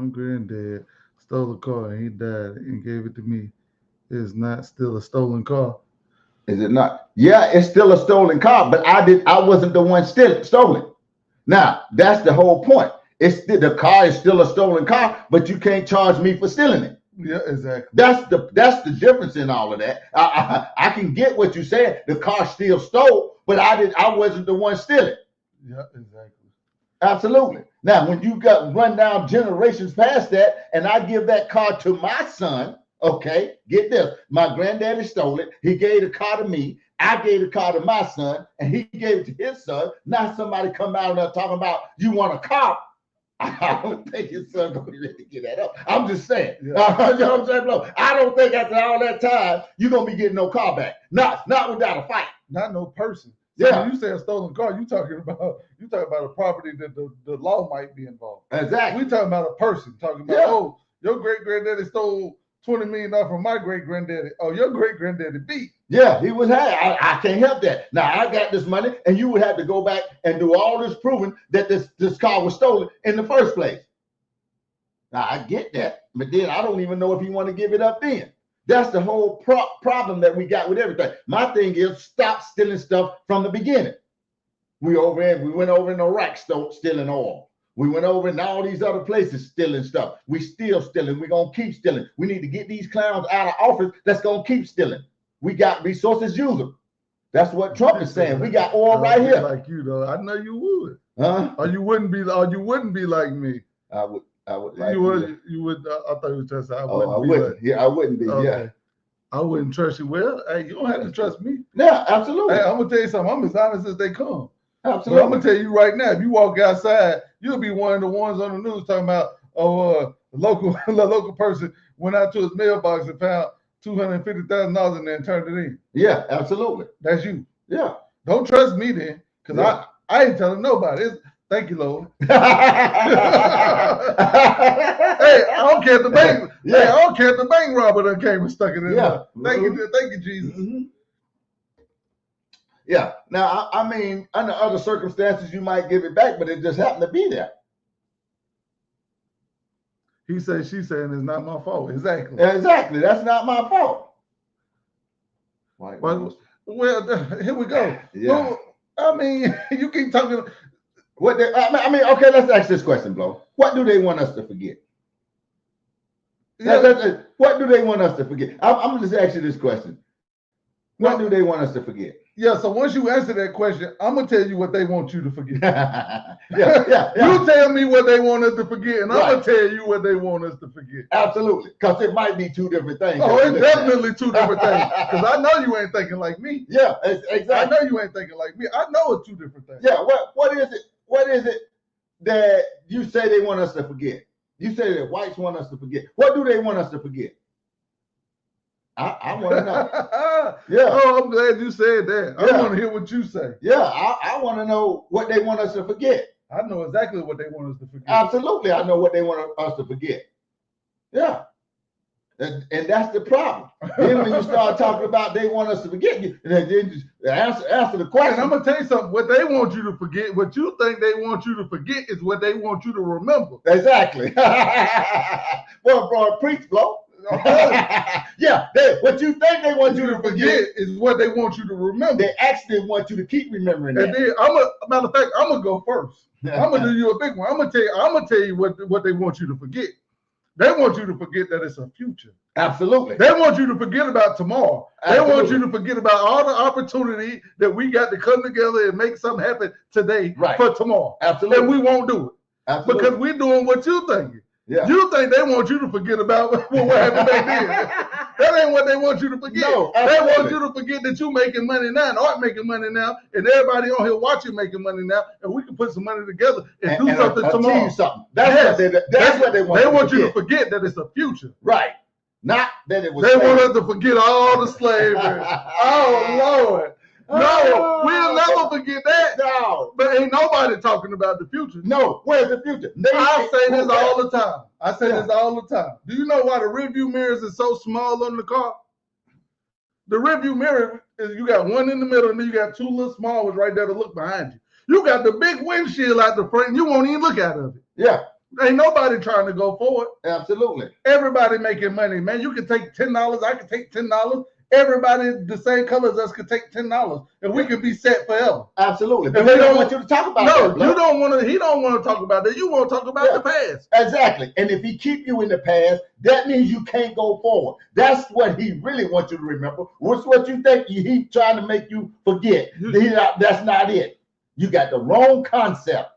S2: granddad stole a car and he died and gave it to me, it is not still a stolen car.
S1: Is it not? Yeah, it's still a stolen car, but I wasn't the one stolen. Now, that's the whole point. The car is still a stolen car, but you can't charge me for stealing it.
S2: Yeah, exactly.
S1: That's the difference in all of that. I can get what you said. The car still stole, but I wasn't the one stealing.
S2: Yeah, exactly.
S1: Absolutely. Now, when you got run down generations past that, and I give that car to my son, okay, get this. My granddaddy stole it. He gave the car to me. I gave the car to my son, and he gave it to his son. Now somebody come out there talking about you want a car. I don't think his son gonna be ready to get that up. I'm just saying. Yeah. You know what I'm saying, bro? I don't think after all that time you're gonna be getting no car back. Not without a fight.
S2: Not no person. So
S1: Yeah.
S2: when you say a stolen car, you talking about a property that the law might be involved.
S1: Exactly.
S2: We talking about a person. Talking about oh, your great granddaddy stole $20 million from my great granddaddy. Oh, your great granddaddy beat.
S1: Yeah, he was had. I can't help that. Now I got this money, and you would have to go back and do all this proving that this car was stolen in the first place. Now I get that, but then I don't even know if you want to give it up then. That's the whole problem that we got with everything. My thing is stop stealing stuff from the beginning. We went over in Iraq stealing oil. We went over in all these other places stealing stuff. We still stealing. We're going to keep stealing. We need to get these clowns out of office that's going to keep stealing. We got resources, use them. That's what Trump is saying. We got oil right here.
S2: Like you, though. I know you would.
S1: Huh?
S2: Or you wouldn't be like me.
S1: I would like
S2: you would. I thought you were just saying I wouldn't.
S1: I wouldn't.
S2: Like,
S1: yeah, I wouldn't be.
S2: okay.
S1: Yeah.
S2: I wouldn't trust you. Well, hey, you don't have to trust me.
S1: Yeah, absolutely.
S2: Hey, I'm gonna tell you something. I'm as honest as they come.
S1: Absolutely.
S2: But I'm gonna tell you right now, if you walk outside, you'll be one of the ones on the news talking about, the local person went out to his mailbox and found $250,000 in there and turned it in.
S1: Yeah, absolutely.
S2: That's you.
S1: Yeah.
S2: Don't trust me then, because I ain't telling nobody. Thank you, Lord. Hey, I don't care if the bank. Yeah, hey, I don't care if the bank robber done came and stuck it in there. Thank you, Jesus.
S1: Mm-hmm. Yeah. Now, I mean, under other circumstances, you might give it back, but it just happened to be there.
S2: He said, she's saying it's not my fault. Exactly.
S1: Exactly. That's not my fault.
S2: Well, here we go.
S1: Yeah.
S2: Well, I mean, you keep talking.
S1: I mean, okay, let's ask this question, Blo. What do they want us to forget? What do they want us to forget? I'm going to just ask you this question. What do they want us to forget?
S2: Yeah, so once you answer that question, I'm gonna tell you what they want you to forget.
S1: yeah.
S2: You tell me what they want us to forget, and I'm
S1: Right.
S2: gonna tell you what they want us to forget.
S1: Absolutely, because it might be two different things.
S2: Oh, it's definitely two different things. Because I know you ain't thinking like me.
S1: Yeah, exactly.
S2: I know you ain't thinking like me. I know it's two different things.
S1: Yeah, what is it? What is it that you say they want us to forget? You say that whites want us to forget. What do they want us to forget? I want to know. Yeah.
S2: Oh, I'm glad you said that. I
S1: Yeah.
S2: want to hear what you say.
S1: Yeah, I want to know what they want us to forget.
S2: I know exactly what they want us to forget.
S1: Absolutely, I know what they want us to forget. Yeah. And that's the problem. Then when you start talking about they want us to forget, then just answer the question.
S2: And I'm gonna tell you something. What they want you to forget, what you think they want you to forget, is what they want you to remember.
S1: Exactly. Well, bro, preach, bro. Yeah, what you think they want you to forget
S2: is what they want you to remember.
S1: They actually want you to keep remembering that.
S2: And then matter of fact, I'm gonna go first. I'm gonna do you a big one. I'm gonna tell you what they want you to forget. They want you to forget that it's a future.
S1: Absolutely.
S2: They want you to forget about tomorrow.
S1: Absolutely.
S2: They want you to forget about all the opportunity that we got to come together and make something happen today for tomorrow.
S1: Absolutely.
S2: And we won't do it.
S1: Absolutely.
S2: Because we're doing what you thinking.
S1: Yeah.
S2: You think they want you to forget about what happened back then. That ain't what they want you to forget.
S1: No,
S2: they want you to forget that you making money now and Art making money now and everybody on here watching making money now and we can put some money together and do something tomorrow.
S1: Tell you something. That's what they want.
S2: They want you to forget that it's a future.
S1: Right. Not that it was.
S2: They want us to forget all the slavery. Oh Lord. No, we'll never forget that.
S1: No.
S2: But ain't nobody talking about the future.
S1: No, where's the future?
S2: I say this all the time. This all the time. Do you know why the rearview mirrors is so small on the car? The rearview mirror is you got one in the middle and then you got two little small ones right there to look behind you. You got the big windshield out the front and you won't even look out of it.
S1: Yeah.
S2: Ain't nobody trying to go forward.
S1: Absolutely.
S2: Everybody making money, man. You can take $10. I can take $10. Everybody the same color as us could take $10 and we can be set forever.
S1: Absolutely. But
S2: and
S1: they don't want you to talk about that.
S2: No, you don't want to. He don't want to talk about that. You want to talk about the past.
S1: Exactly. And if he keep you in the past, that means you can't go forward. That's what he really wants you to remember. What's what you think he's trying to make you forget? That's not it. You got the wrong concept.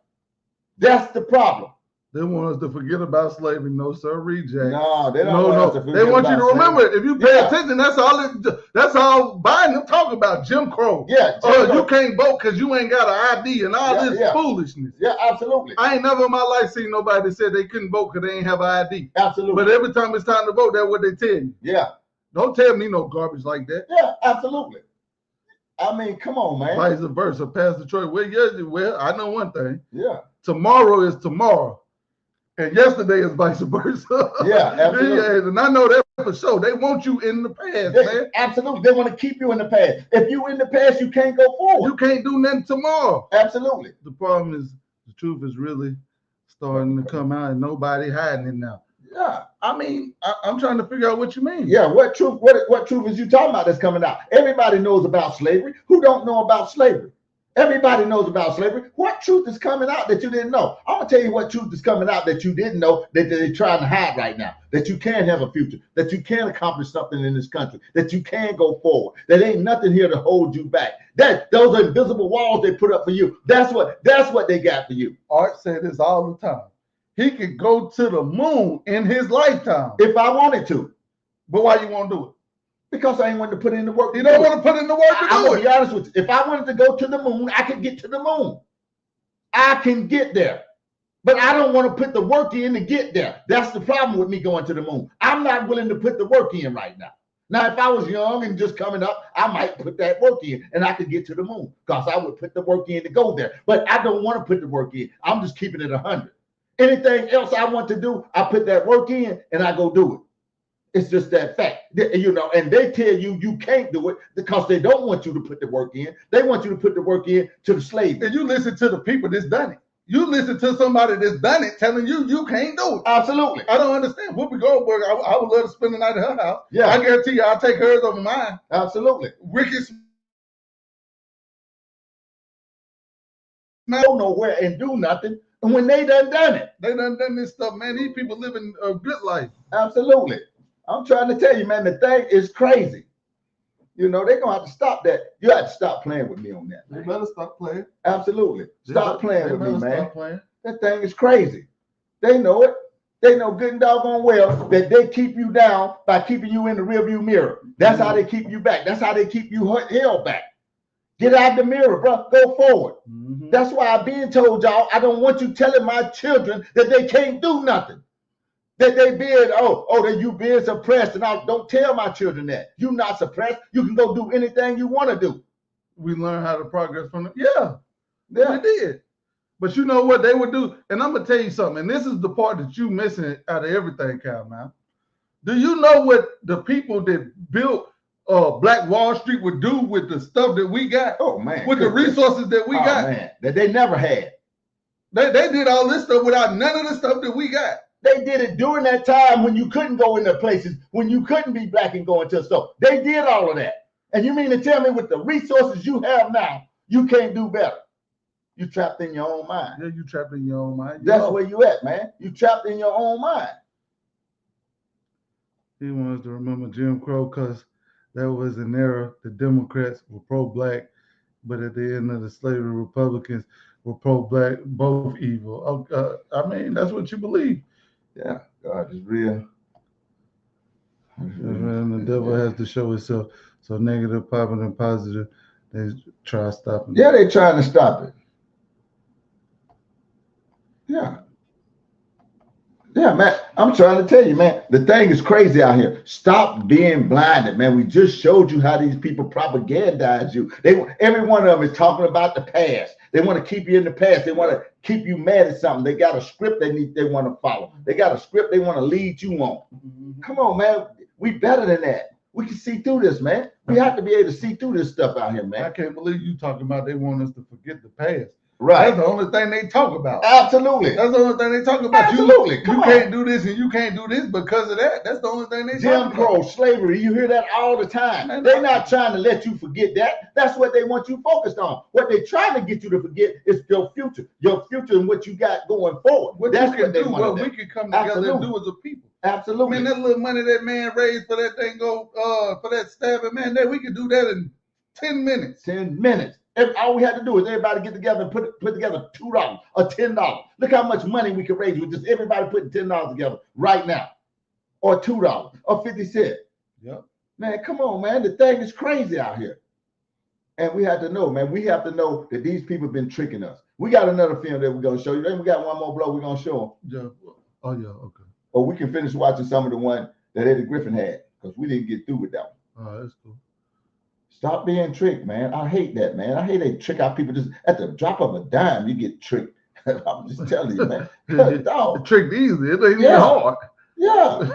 S1: That's the problem.
S2: They want us to forget about slavery. No, sir, reject.
S1: No, they don't want us to forget.
S2: They want you to remember
S1: slavery.
S2: it. If you pay attention, that's all Biden talk about. Jim Crow.
S1: Yeah.
S2: You can't vote because you ain't got an ID and all this foolishness.
S1: Yeah, absolutely.
S2: I ain't never in my life seen nobody that said they couldn't vote because they ain't have an ID.
S1: Absolutely.
S2: But every time it's time to vote, that's what they tell you.
S1: Yeah.
S2: Don't tell me no garbage like that.
S1: Yeah, absolutely. I mean, come on, man.
S2: Vice versa. Pastor Troy. Well, I know one thing.
S1: Yeah.
S2: Tomorrow is tomorrow. And yesterday is vice versa.
S1: Yeah, absolutely.
S2: Yeah, and I know that for sure. They want you in the past, man.
S1: Absolutely. They want to keep you in the past. If you in the past, you can't go forward.
S2: You can't do nothing tomorrow.
S1: Absolutely.
S2: The problem is the truth is really starting to come out and nobody hiding it now.
S1: Yeah.
S2: I mean, I'm trying to figure out what you mean.
S1: Yeah, what truth is you talking about that's coming out? Everybody knows about slavery. Who don't know about slavery? Everybody knows about slavery. What truth is coming out that you didn't know? I'm going to tell you what truth is coming out that you didn't know that they're trying to hide right now. That you can have a future. That you can accomplish something in this country. That you can go forward. That ain't nothing here to hold you back. Those are invisible walls they put up for you. That's what they got for you.
S2: Art said this all the time. He could go to the moon in his lifetime.
S1: If I wanted to.
S2: But why you won't do it?
S1: Because I ain't wanting to put in the work.
S2: You don't want to put in the work to do it.
S1: I'm going to be honest with you. If I wanted to go to the moon, I could get to the moon. I can get there. But I don't want to put the work in to get there. That's the problem with me going to the moon. I'm not willing to put the work in right now. Now, if I was young and just coming up, I might put that work in and I could get to the moon because I would put the work in to go there. But I don't want to put the work in. I'm just keeping it 100. Anything else I want to do, I put that work in and I go do it. It's just that fact, and they tell you you can't do it because they don't want you to put the work in. They want you to put the work in to the slaves.
S2: And you listen to the people that's done it. You listen to somebody that's done it telling you you can't do it.
S1: Absolutely.
S2: I don't understand. Whoopi Goldberg, I would love to spend the night at her house.
S1: Yeah.
S2: I guarantee you I'll take hers over mine.
S1: Absolutely.
S2: Ricky
S1: go nowhere and do nothing. And when they done it.
S2: They done this stuff, man. These people living a good life.
S1: Absolutely. I'm trying to tell you, man, the thing is crazy. You know, they're gonna have to stop that. You have to stop playing with me on that.
S2: They better stop playing.
S1: Absolutely. Stop playing with me, man.
S2: Stop playing.
S1: That thing is crazy. They know it. They know good and doggone well that they keep you down by keeping you in the rearview mirror. That's how they keep you back. That's how they keep you held back. Get out the mirror, bro. Go forward. That's why I've been told y'all, I don't want you telling my children that they can't do nothing. That they being, that you being suppressed. And don't tell my children that. You're not suppressed. You can go do anything you want to do.
S2: We learn how to progress from it. Yeah, we did. But you know what they would do? And I'm going to tell you something. And this is the part that you missing out of everything, Cal, man. Do you know what the people that built Black Wall Street would do with the stuff that we got?
S1: Oh, man.
S2: With the resources that we got?
S1: Man, that they never had.
S2: They did all this stuff without none of the stuff that we got.
S1: They did it during that time when you couldn't go into places, when you couldn't be black and go into stuff. They did all of that. And you mean to tell me with the resources you have now, you can't do better? You trapped in your own mind.
S2: Yeah, you trapped in your own mind.
S1: That's where you at, man. You trapped in your own mind.
S2: He wants to remember Jim Crow because that was an era the Democrats were pro-black, but at the end of the slavery, Republicans were pro-black, both evil. I mean, that's what you believe.
S1: Yeah, God is real.
S2: And the devil has to show itself. So negative, popping, and positive, they try stopping it.
S1: Yeah, they're trying to stop it. Yeah. Yeah, man. I'm trying to tell you, man, the thing is crazy out here. Stop being blinded, man. We just showed you how these people propagandize you. Every one of them is talking about the past. They want to keep you in the past. They want to keep you mad at something. They got a script they want to follow. They got a script they want to lead you on. Come on, man. We better than that. We can see through this, man. We have to be able to see through this stuff out here, man.
S2: I can't believe you talking about they want us to forget the past.
S1: Right.
S2: That's the only thing they talk about.
S1: Absolutely.
S2: That's the only thing they talk about.
S1: Absolutely.
S2: You can't do this and you can't do this because of that. That's the only thing they talk about.
S1: Jim Crow, slavery, you hear that all the time. They're not trying to let you forget that. That's what they want you focused on. What they're trying to get you to forget is your future and what you got going forward. That's what they want.
S2: What we can come together and do as a people.
S1: Absolutely.
S2: Man, that little money that man raised for that thing for that stabbing, man, we could do that in 10 minutes.
S1: 10 minutes. All we had to do is everybody get together and put together $2 or $10. Look how much money we could raise with just everybody putting $10 together right now, or $2 or 50 cents.
S2: Yep.
S1: Man, come on, man. The thing is crazy out here. And we have to know, man. We have to know that these people have been tricking us. We got another film that we're going to show you. Then we got one more blow we're going to show them.
S2: Yeah. Oh, yeah. Okay.
S1: Or we can finish watching some of the one that Eddie Griffin had because we didn't get through with that one.
S2: Oh, that's cool.
S1: Stop being tricked, man. I hate that, man. I hate they trick out people just at the drop of a dime. You get tricked. I'm just telling you, man.
S2: Tricked easy. It ain't even hard.
S1: Yeah.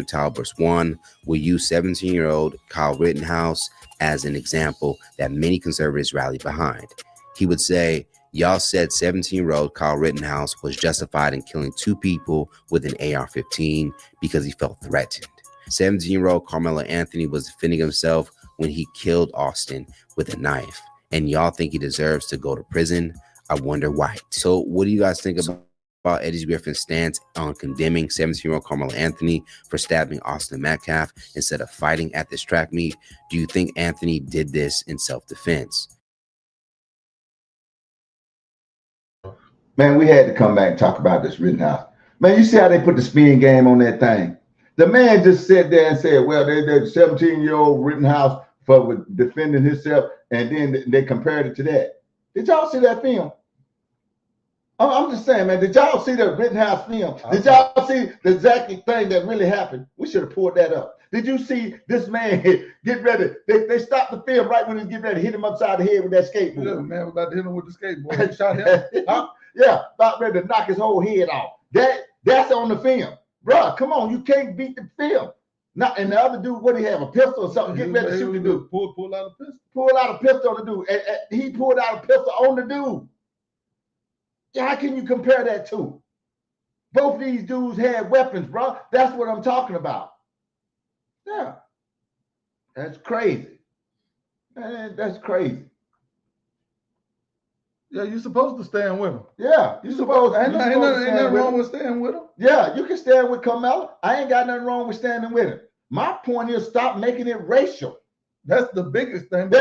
S16: Talbert's one will use 17-year-old Kyle Rittenhouse as an example that many conservatives rally behind. He would say, y'all said 17-year-old Kyle Rittenhouse was justified in killing 2 people with an AR-15 because he felt threatened. 17-year-old Carmelo Anthony was defending himself when he killed Austin with a knife. And y'all think he deserves to go to prison? I wonder why. So what do you guys think about Eddie Griffin's stance on condemning 17-year-old Carmelo Anthony for stabbing Austin Metcalf instead of fighting at this track meet? Do you think Anthony did this in self-defense?
S1: Man, we had to come back and talk about this Rittenhouse. Man, you see how they put the spin game on that thing? The man just sat there and said, well, they're 17-year-old Rittenhouse for defending himself, and then they compared it to that. Did y'all see that film? I'm just saying, man, did y'all see the Rittenhouse film? Did y'all see the exact thing that really happened? We should have pulled that up. Did you see this man get ready? They stopped the film right when he was getting ready to hit him upside the head with that skateboard.
S2: Yeah, man was about to hit him with the skateboard. He shot him. Huh?
S1: Yeah, about ready to knock his whole head off. That's on the film. Bruh, come on, you can't beat the film. Not, and the other dude, what he have, a pistol or something, getting ready to shoot the dude.
S2: Pull out a pistol.
S1: Pull out a pistol on the dude. And he pulled out a pistol on the dude. Yeah, how can you compare that to? Both these dudes had weapons, bro. That's what I'm talking about. Yeah. That's crazy. Man, that's crazy.
S2: Yeah, you're supposed to stand with him.
S1: Yeah, you're supposed.
S2: Ain't nothing wrong
S1: him.
S2: with staying with him.
S1: Yeah, you can stand with Carmelo. I ain't got nothing wrong with standing with him. My point is, stop making it racial.
S2: That's the biggest thing.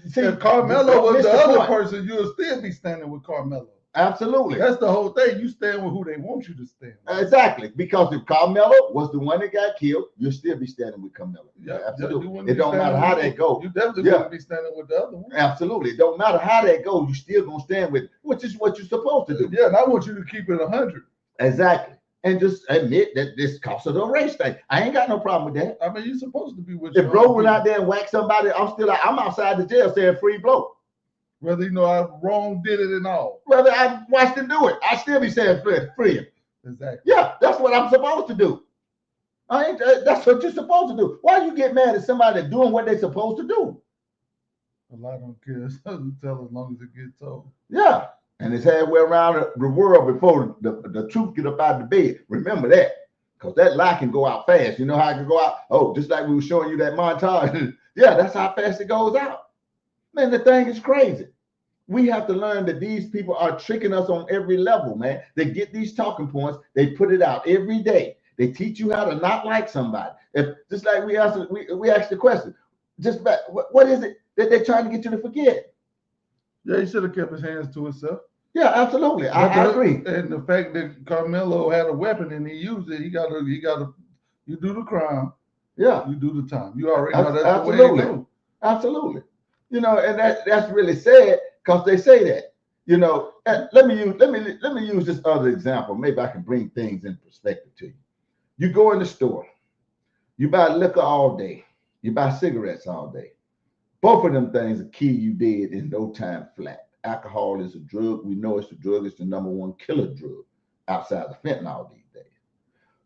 S1: See,
S2: if Carmelo was the other
S1: point.
S2: person, you'll still be standing with Carmelo.
S1: Absolutely.
S2: That's the whole thing. You stand with who they want you to stand with.
S1: Exactly. Because if Carmelo was the one that got killed, you'll still be standing with Carmelo.
S2: Yeah,
S1: absolutely. It don't matter how that goes.
S2: You definitely wouldn't be standing with the other one.
S1: Absolutely. It don't matter how that goes. You still gonna stand with it, which is what you're supposed to do.
S2: Yeah, and I want you to keep it 100.
S1: Exactly. And just admit that this cost of the race thing. I ain't got no problem with that.
S2: I mean, you're supposed to be with.
S1: If Blow went out there and whacked somebody, I'm outside the jail saying free Blow.
S2: Whether you know I wrong did it and all.
S1: Whether I watched him do it, I still be saying free him.
S2: Exactly.
S1: Yeah, that's what I'm supposed to do. That's what you're supposed to do. Why you get mad at somebody doing what they're supposed to do?
S2: A lot don't care. So tell as long as it gets told.
S1: Yeah. And it's halfway around the world before the truth get up out of the bed. Remember that. Because that lie can go out fast. You know how it can go out? Oh, just like we were showing you that montage. Yeah, that's how fast it goes out. Man, the thing is crazy. We have to learn that these people are tricking us on every level, man. They get these talking points. They put it out every day. They teach you how to not like somebody. Just like we asked the question, just back, what is it that they're trying to get you to forget?
S2: Yeah, he should have kept his hands to himself.
S1: Yeah, absolutely. I agree.
S2: And the fact that Carmelo had a weapon and he used it, he got to. You do the crime.
S1: Yeah.
S2: You do the time. You already know that's
S1: absolutely.
S2: the way it goes.
S1: Absolutely. You know, and that's really sad because they say that. You know, and let me use this other example. Maybe I can bring things in perspective to you. You go in the store, you buy liquor all day, you buy cigarettes all day. Both of them things will kill you dead in no time flat. Alcohol is a drug. We know it's a drug. It's the #1 killer drug outside of fentanyl these days.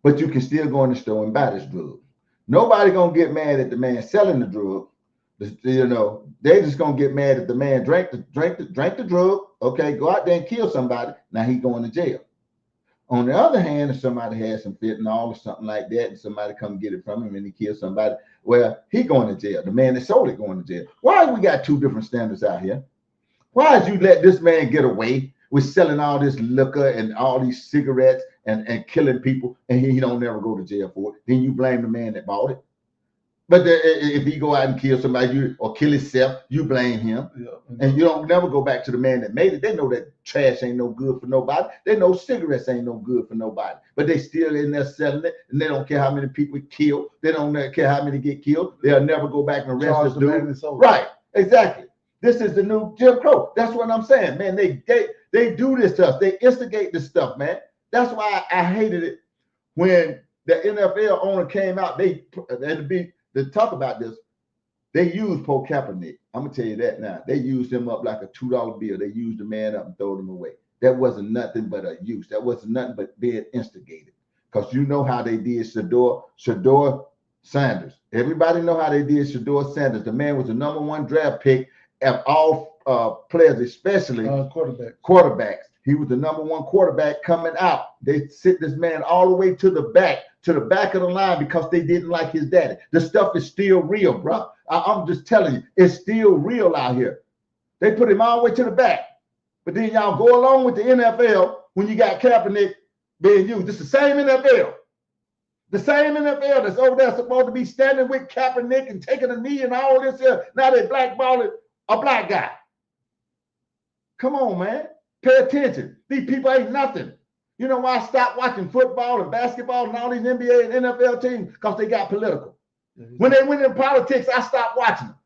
S1: But you can still go in the store and buy this drug. Nobody gonna get mad at the man selling the drug. You know, they just gonna get mad at the man drank the drug. Okay, go out there and kill somebody. Now he going to jail. On the other hand, if somebody has some fentanyl or something like that, and somebody come get it from him and he kills somebody, well, he going to jail. The man that sold it going to jail. Why we got two different standards out here? Why did you let this man get away with selling all this liquor and all these cigarettes and killing people, and he don't never go to jail for it? Then you blame the man that bought it. But if he go out and kill somebody or kill himself, you blame him. Yeah. And you don't never go back to the man that made it. They know that trash ain't no good for nobody. They know cigarettes ain't no good for nobody. But they still in there selling it, and they don't care how many people kill. They don't care how many get killed. They'll never go back and arrest this dude. Right, exactly. This is the new Jim Crow. That's what I'm saying, man. They do this to us. They instigate this stuff, man. That's why I hated it when the NFL owner came out. To talk about this, they used Paul Kaepernick. I'm gonna tell you that now. They used him up like a $2 bill. They used the man up and threw him away. That wasn't nothing but a use. That wasn't nothing but being instigated. Because you know how they did Shador Sanders. Everybody know how they did Shador Sanders. The man was the #1 draft pick of all players, especially quarterbacks. He was the #1 quarterback coming out. They sit this man all the way to the back of the line because they didn't like his daddy. The stuff is still real, bro. I'm just telling you, it's still real out here. They put him all the way to the back. But then y'all go along with the NFL when you got Kaepernick being used. It's the same NFL. The same NFL that's over there supposed to be standing with Kaepernick and taking a knee and all this here. Now they blackballing a black guy. Come on, man. Pay attention. These people ain't nothing. You know why I stopped watching football and basketball and all these NBA and NFL teams? Because they got political. When they went in politics, I stopped watching them.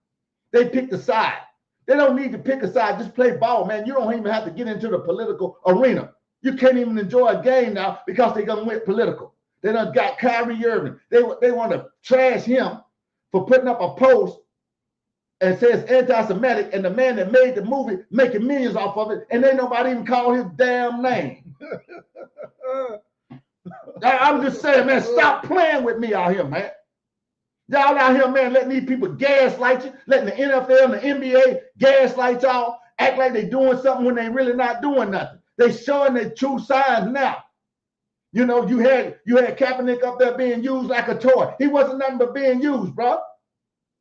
S1: They picked a side. They don't need to pick a side. Just play ball, man. You don't even have to get into the political arena. You can't even enjoy a game now because they done went political. They done got Kyrie Irving. They want to trash him for putting up a post and says anti-Semitic, and the man that made the movie making millions off of it, and ain't nobody even call his damn name. I'm just saying, man, stop playing with me out here, man. Y'all out here, man, letting these people gaslight you, letting the NFL and the NBA gaslight y'all, act like they doing something when they really not doing nothing. They showing their true signs now. You know, you had Kaepernick up there being used like a toy. He wasn't nothing but being used, bro.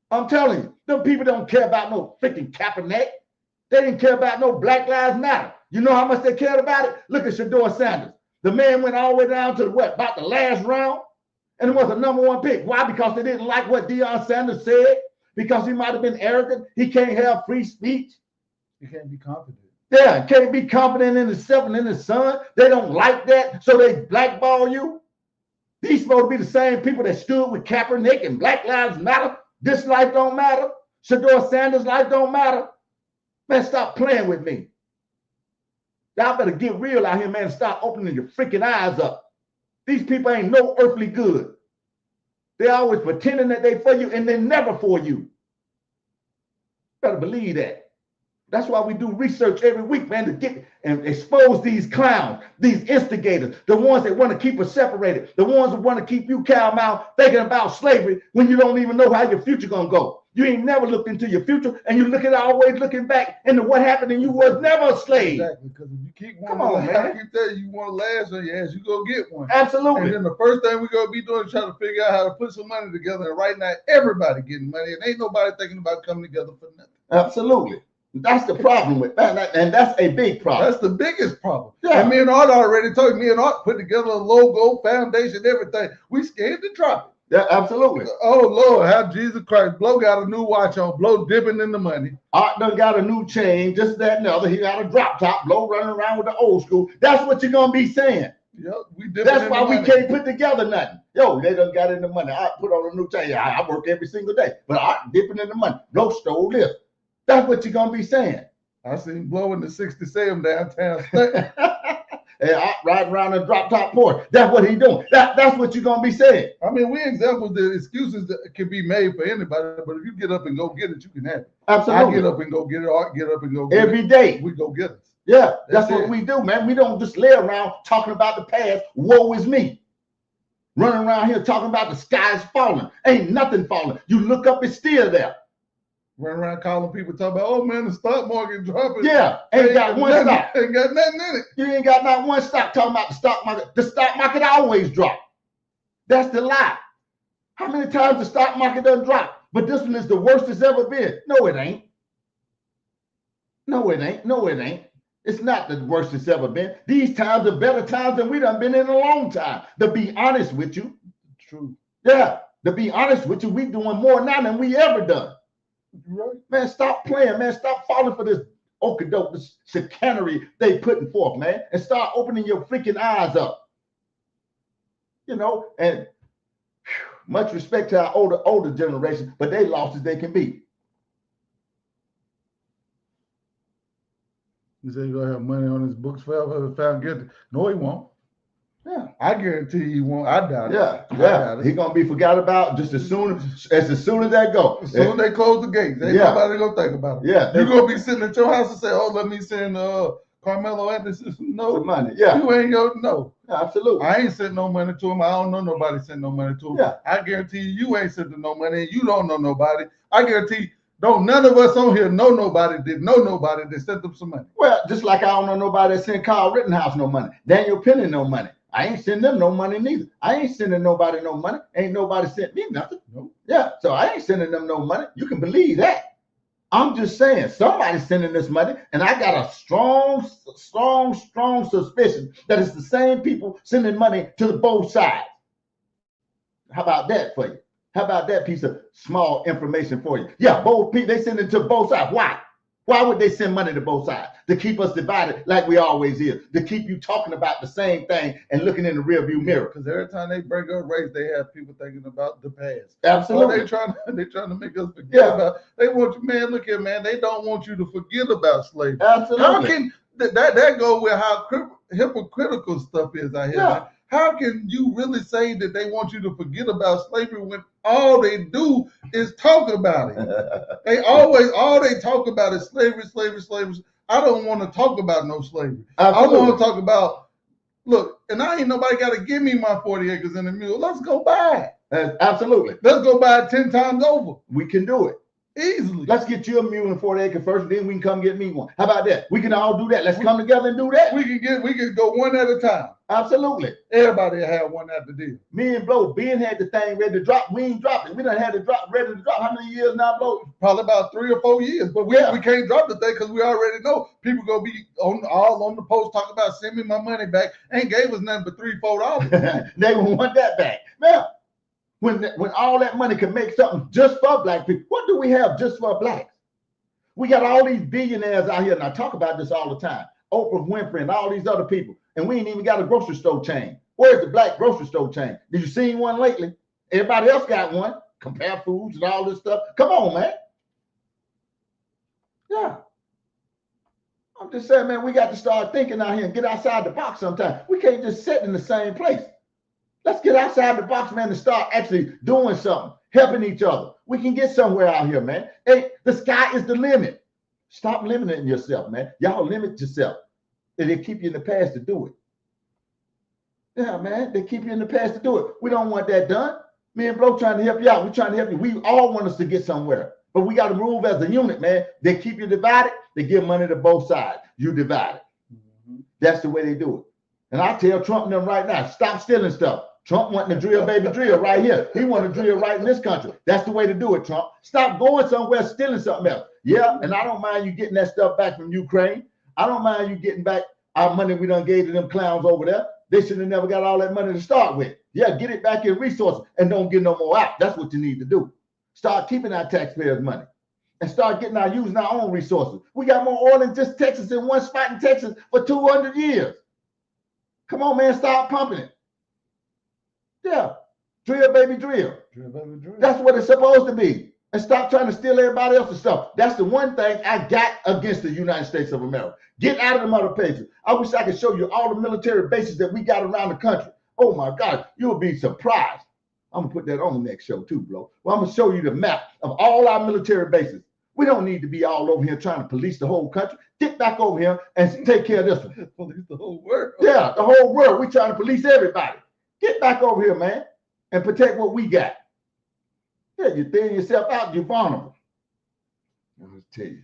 S1: I'm telling you, them people don't care about no freaking Kaepernick. They didn't care about no Black Lives Matter. You know how much they cared about it? Look at Shador Sanders. The man went all the way down to about the last round, and it was a #1 pick. Why? Because they didn't like what Deion Sanders said. Because he might have been arrogant. He can't have free speech.
S2: He can't be confident.
S1: Yeah, can't be confident in himself and in his son. They don't like that, so they blackball you. These supposed to be the same people that stood with Kaepernick and Black Lives Matter. This life don't matter. Shador Sanders' life don't matter. Man, stop playing with me. Y'all better get real out here, man, and start opening your freaking eyes up. These people ain't no earthly good. They always pretending that they for you, and they're never for you. Better believe that. That's why we do research every week, man, to get and expose these clowns, these instigators, the ones that want to keep us separated, the ones that want to keep you cow-mouthed thinking about slavery when you don't even know how your future gonna go. You ain't never looked into your future, and you always looking back into what happened, and you was never a slave.
S2: Exactly, because if you keep
S1: Come on, man.
S2: I keep telling you want to last on your ass, you go get one.
S1: Absolutely.
S2: And then the first thing we're gonna be doing is trying to figure out how to put some money together. And right now, everybody getting money, and ain't nobody thinking about coming together for nothing.
S1: Absolutely. That's the problem with that, and that's a big problem.
S2: That's the biggest problem.
S1: Yeah.
S2: And me and Art already told me and Art put together a logo, foundation, everything. We scared to drop it.
S1: Yeah, absolutely.
S2: Oh Lord, how Jesus Christ. Blow got a new watch on, Blow dipping in the money.
S1: Art done got a new chain, just that and the other. He got a drop top, Blow running around with the old school. That's what you're gonna be saying.
S2: Yep, we dipping
S1: That's
S2: in
S1: why
S2: the
S1: we
S2: money.
S1: can't put together nothing. Yo, they done got in the money. I put on a new chain. I work every single day, but Art dipping in the money. Blow stole this. That's what you're gonna be saying.
S2: I seen Blow in the 67 downtown.
S1: And Art riding around in a drop top Porsche. That's what he doing. That's what you're gonna be saying.
S2: I mean, we examples the excuses that can be made for anybody, but if you get up and go get it, you can have it.
S1: Absolutely.
S2: I get up and go get it. Art get up and go get
S1: Every
S2: it.
S1: day.
S2: We go get it.
S1: Yeah, that's what
S2: it.
S1: we do, man. We don't just lay around talking about the past. Woe is me. Running around here talking about the sky's falling. Ain't nothing falling. You look up, it's still there.
S2: Run around calling people, talking about, oh man, the stock market dropping.
S1: Yeah, ain't got one
S2: nothing,
S1: stock.
S2: Ain't got nothing in it.
S1: You ain't got not one stock talking about the stock market. The stock market always drop. That's the lie. How many times the stock market doesn't drop? But this one is the worst it's ever been. No, it ain't. No, it ain't. No, it ain't. It's not the worst it's ever been. These times are better times than we done been in a long time. To be honest with you.
S2: True.
S1: Yeah, to be honest with you, we doing more now than we ever done.
S2: Right.
S1: Man, stop playing, man. Stop falling for this okadoke, this chicanery they putting forth, man. And start opening your freaking eyes up. You know, and much respect to our older generation, but they lost as they can be.
S2: You say you're gonna have money on his books forever, found guilty. No, he won't.
S1: Yeah,
S2: I guarantee he won't. I doubt it.
S1: Yeah. He gonna be forgot about just as soon as that go.
S2: As soon as they close the gates, ain't nobody gonna think about it.
S1: Yeah,
S2: you gonna be sitting at your house and say, "Oh, let me send Carmelo Anthony no
S1: money." Yeah,
S2: you ain't gonna know.
S1: Yeah, absolutely.
S2: I ain't sent no money to him. I don't know nobody sent no money to him.
S1: Yeah,
S2: I guarantee you ain't sent no money, and you don't know nobody. I guarantee. None of us on here know nobody that sent them some money.
S1: Well, just like I don't know nobody that sent Carl Rittenhouse no money, Daniel Penny no money. I ain't sending them no money neither. I ain't sending nobody no money. Ain't nobody sent me nothing.
S2: Nope.
S1: Yeah, so I ain't sending them no money. You can believe that. I'm just saying somebody's sending this money, and I got a strong suspicion that it's the same people sending money to both sides. How about that for you? How about that piece of small information for you? Yeah, both people, they send it to both sides. Why? Why would they send money to both sides? To keep us divided like we always is. To keep you talking about the same thing and looking in the rearview mirror.
S2: Because every time they bring up race, they have people thinking about the past.
S1: Absolutely.
S2: Oh, they trying to make us forget about. They want you, man. Look here, man. They don't want you to forget about slavery.
S1: Absolutely.
S2: How can that go with how hypocritical stuff is out here? Man? How can you really say that they want you to forget about slavery when all they do is talk about it? All they talk about is slavery. I don't want to talk about no slavery.
S1: Absolutely.
S2: I want to talk about, look, and I ain't nobody got to give me my 40 acres and a mule. Let's go buy it.
S1: Absolutely.
S2: Let's go buy it 10 times over.
S1: We can do it.
S2: Easily.
S1: Let's get you a mule and 40 acre first, and then we can come get me one. How about that? We can all do that. Let's come together and do that.
S2: We can go one at a time.
S1: Absolutely.
S2: Everybody have one after deal.
S1: Me and Blow, Ben had the thing ready to drop. We ain't dropped it. We done had it ready to drop. How many years now, Blow?
S2: Probably about 3 or 4 years. But we can't drop the thing because we already know people gonna be all on the post talking about send me my money back. Ain't gave us nothing but $3-4.
S1: They want that back. Now, when all that money can make something just for black people, what do we have just for blacks? We got all these billionaires out here, and I talk about this all the time. Oprah Winfrey and all these other people, and we ain't even got a grocery store chain. Where's the black grocery store chain? Did you see one lately? Everybody else got one. Compare Foods and all this stuff. Come on, man. Yeah. I'm just saying, man, we got to start thinking out here and get outside the box sometimes. We can't just sit in the same place. Let's get outside the box, man, and start actually doing something, helping each other. We can get somewhere out here, man. Hey, the sky is the limit. Stop limiting yourself, man. Y'all limit yourself. And they keep you in the past to do it. Yeah, man, they keep you in the past to do it. We don't want that done. Me and Bro trying to help you out. We're trying to help you. We all want us to get somewhere. But we got to move as a unit, man. They keep you divided. They give money to both sides. You divided. That's the way they do it. And I tell Trump and them right now, stop stealing stuff. Trump wanting to drill, baby, drill right here. He want to drill right in this country. That's the way to do it, Trump. Stop going somewhere stealing something else. Yeah, and I don't mind you getting that stuff back from Ukraine. I don't mind you getting back our money we done gave to them clowns over there. They should have never got all that money to start with. Yeah, get it back in resources and don't get no more out. That's what you need to do. Start keeping our taxpayers' money and start using our own resources. We got more oil in just Texas in one spot in Texas for 200 years. Come on, man, start pumping it. Yeah, drill, baby, drill.
S2: Drill, baby, drill.
S1: That's what it's supposed to be. And stop trying to steal everybody else's stuff. That's the one thing I got against the United States of America. Get out of the other pages. I wish I could show you all the military bases that we got around the country. Oh my God, you'll be surprised. I'm gonna put that on the next show too, bro. Well, I'm gonna show you the map of all our military bases. We don't need to be all over here trying to police the whole country. Get back over here and take care of this one.
S2: Police the whole world.
S1: Yeah, the whole world. We trying to police everybody. Get back over here, man, and protect what we got. Yeah, you thin yourself out, you're vulnerable. I'll just tell you.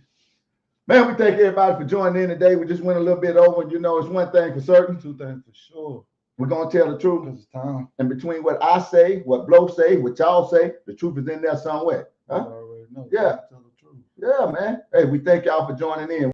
S1: Man, we thank everybody for joining in today. We just went a little bit over. You know, it's one thing for certain.
S2: Two things for sure.
S1: We're going to tell the truth.
S2: It's time.
S1: And between what I say, what Blow say, what y'all say, the truth is in there somewhere. Huh?
S2: I already know.
S1: Yeah.
S2: Tell the truth.
S1: Yeah, man. Hey, we thank y'all for joining in.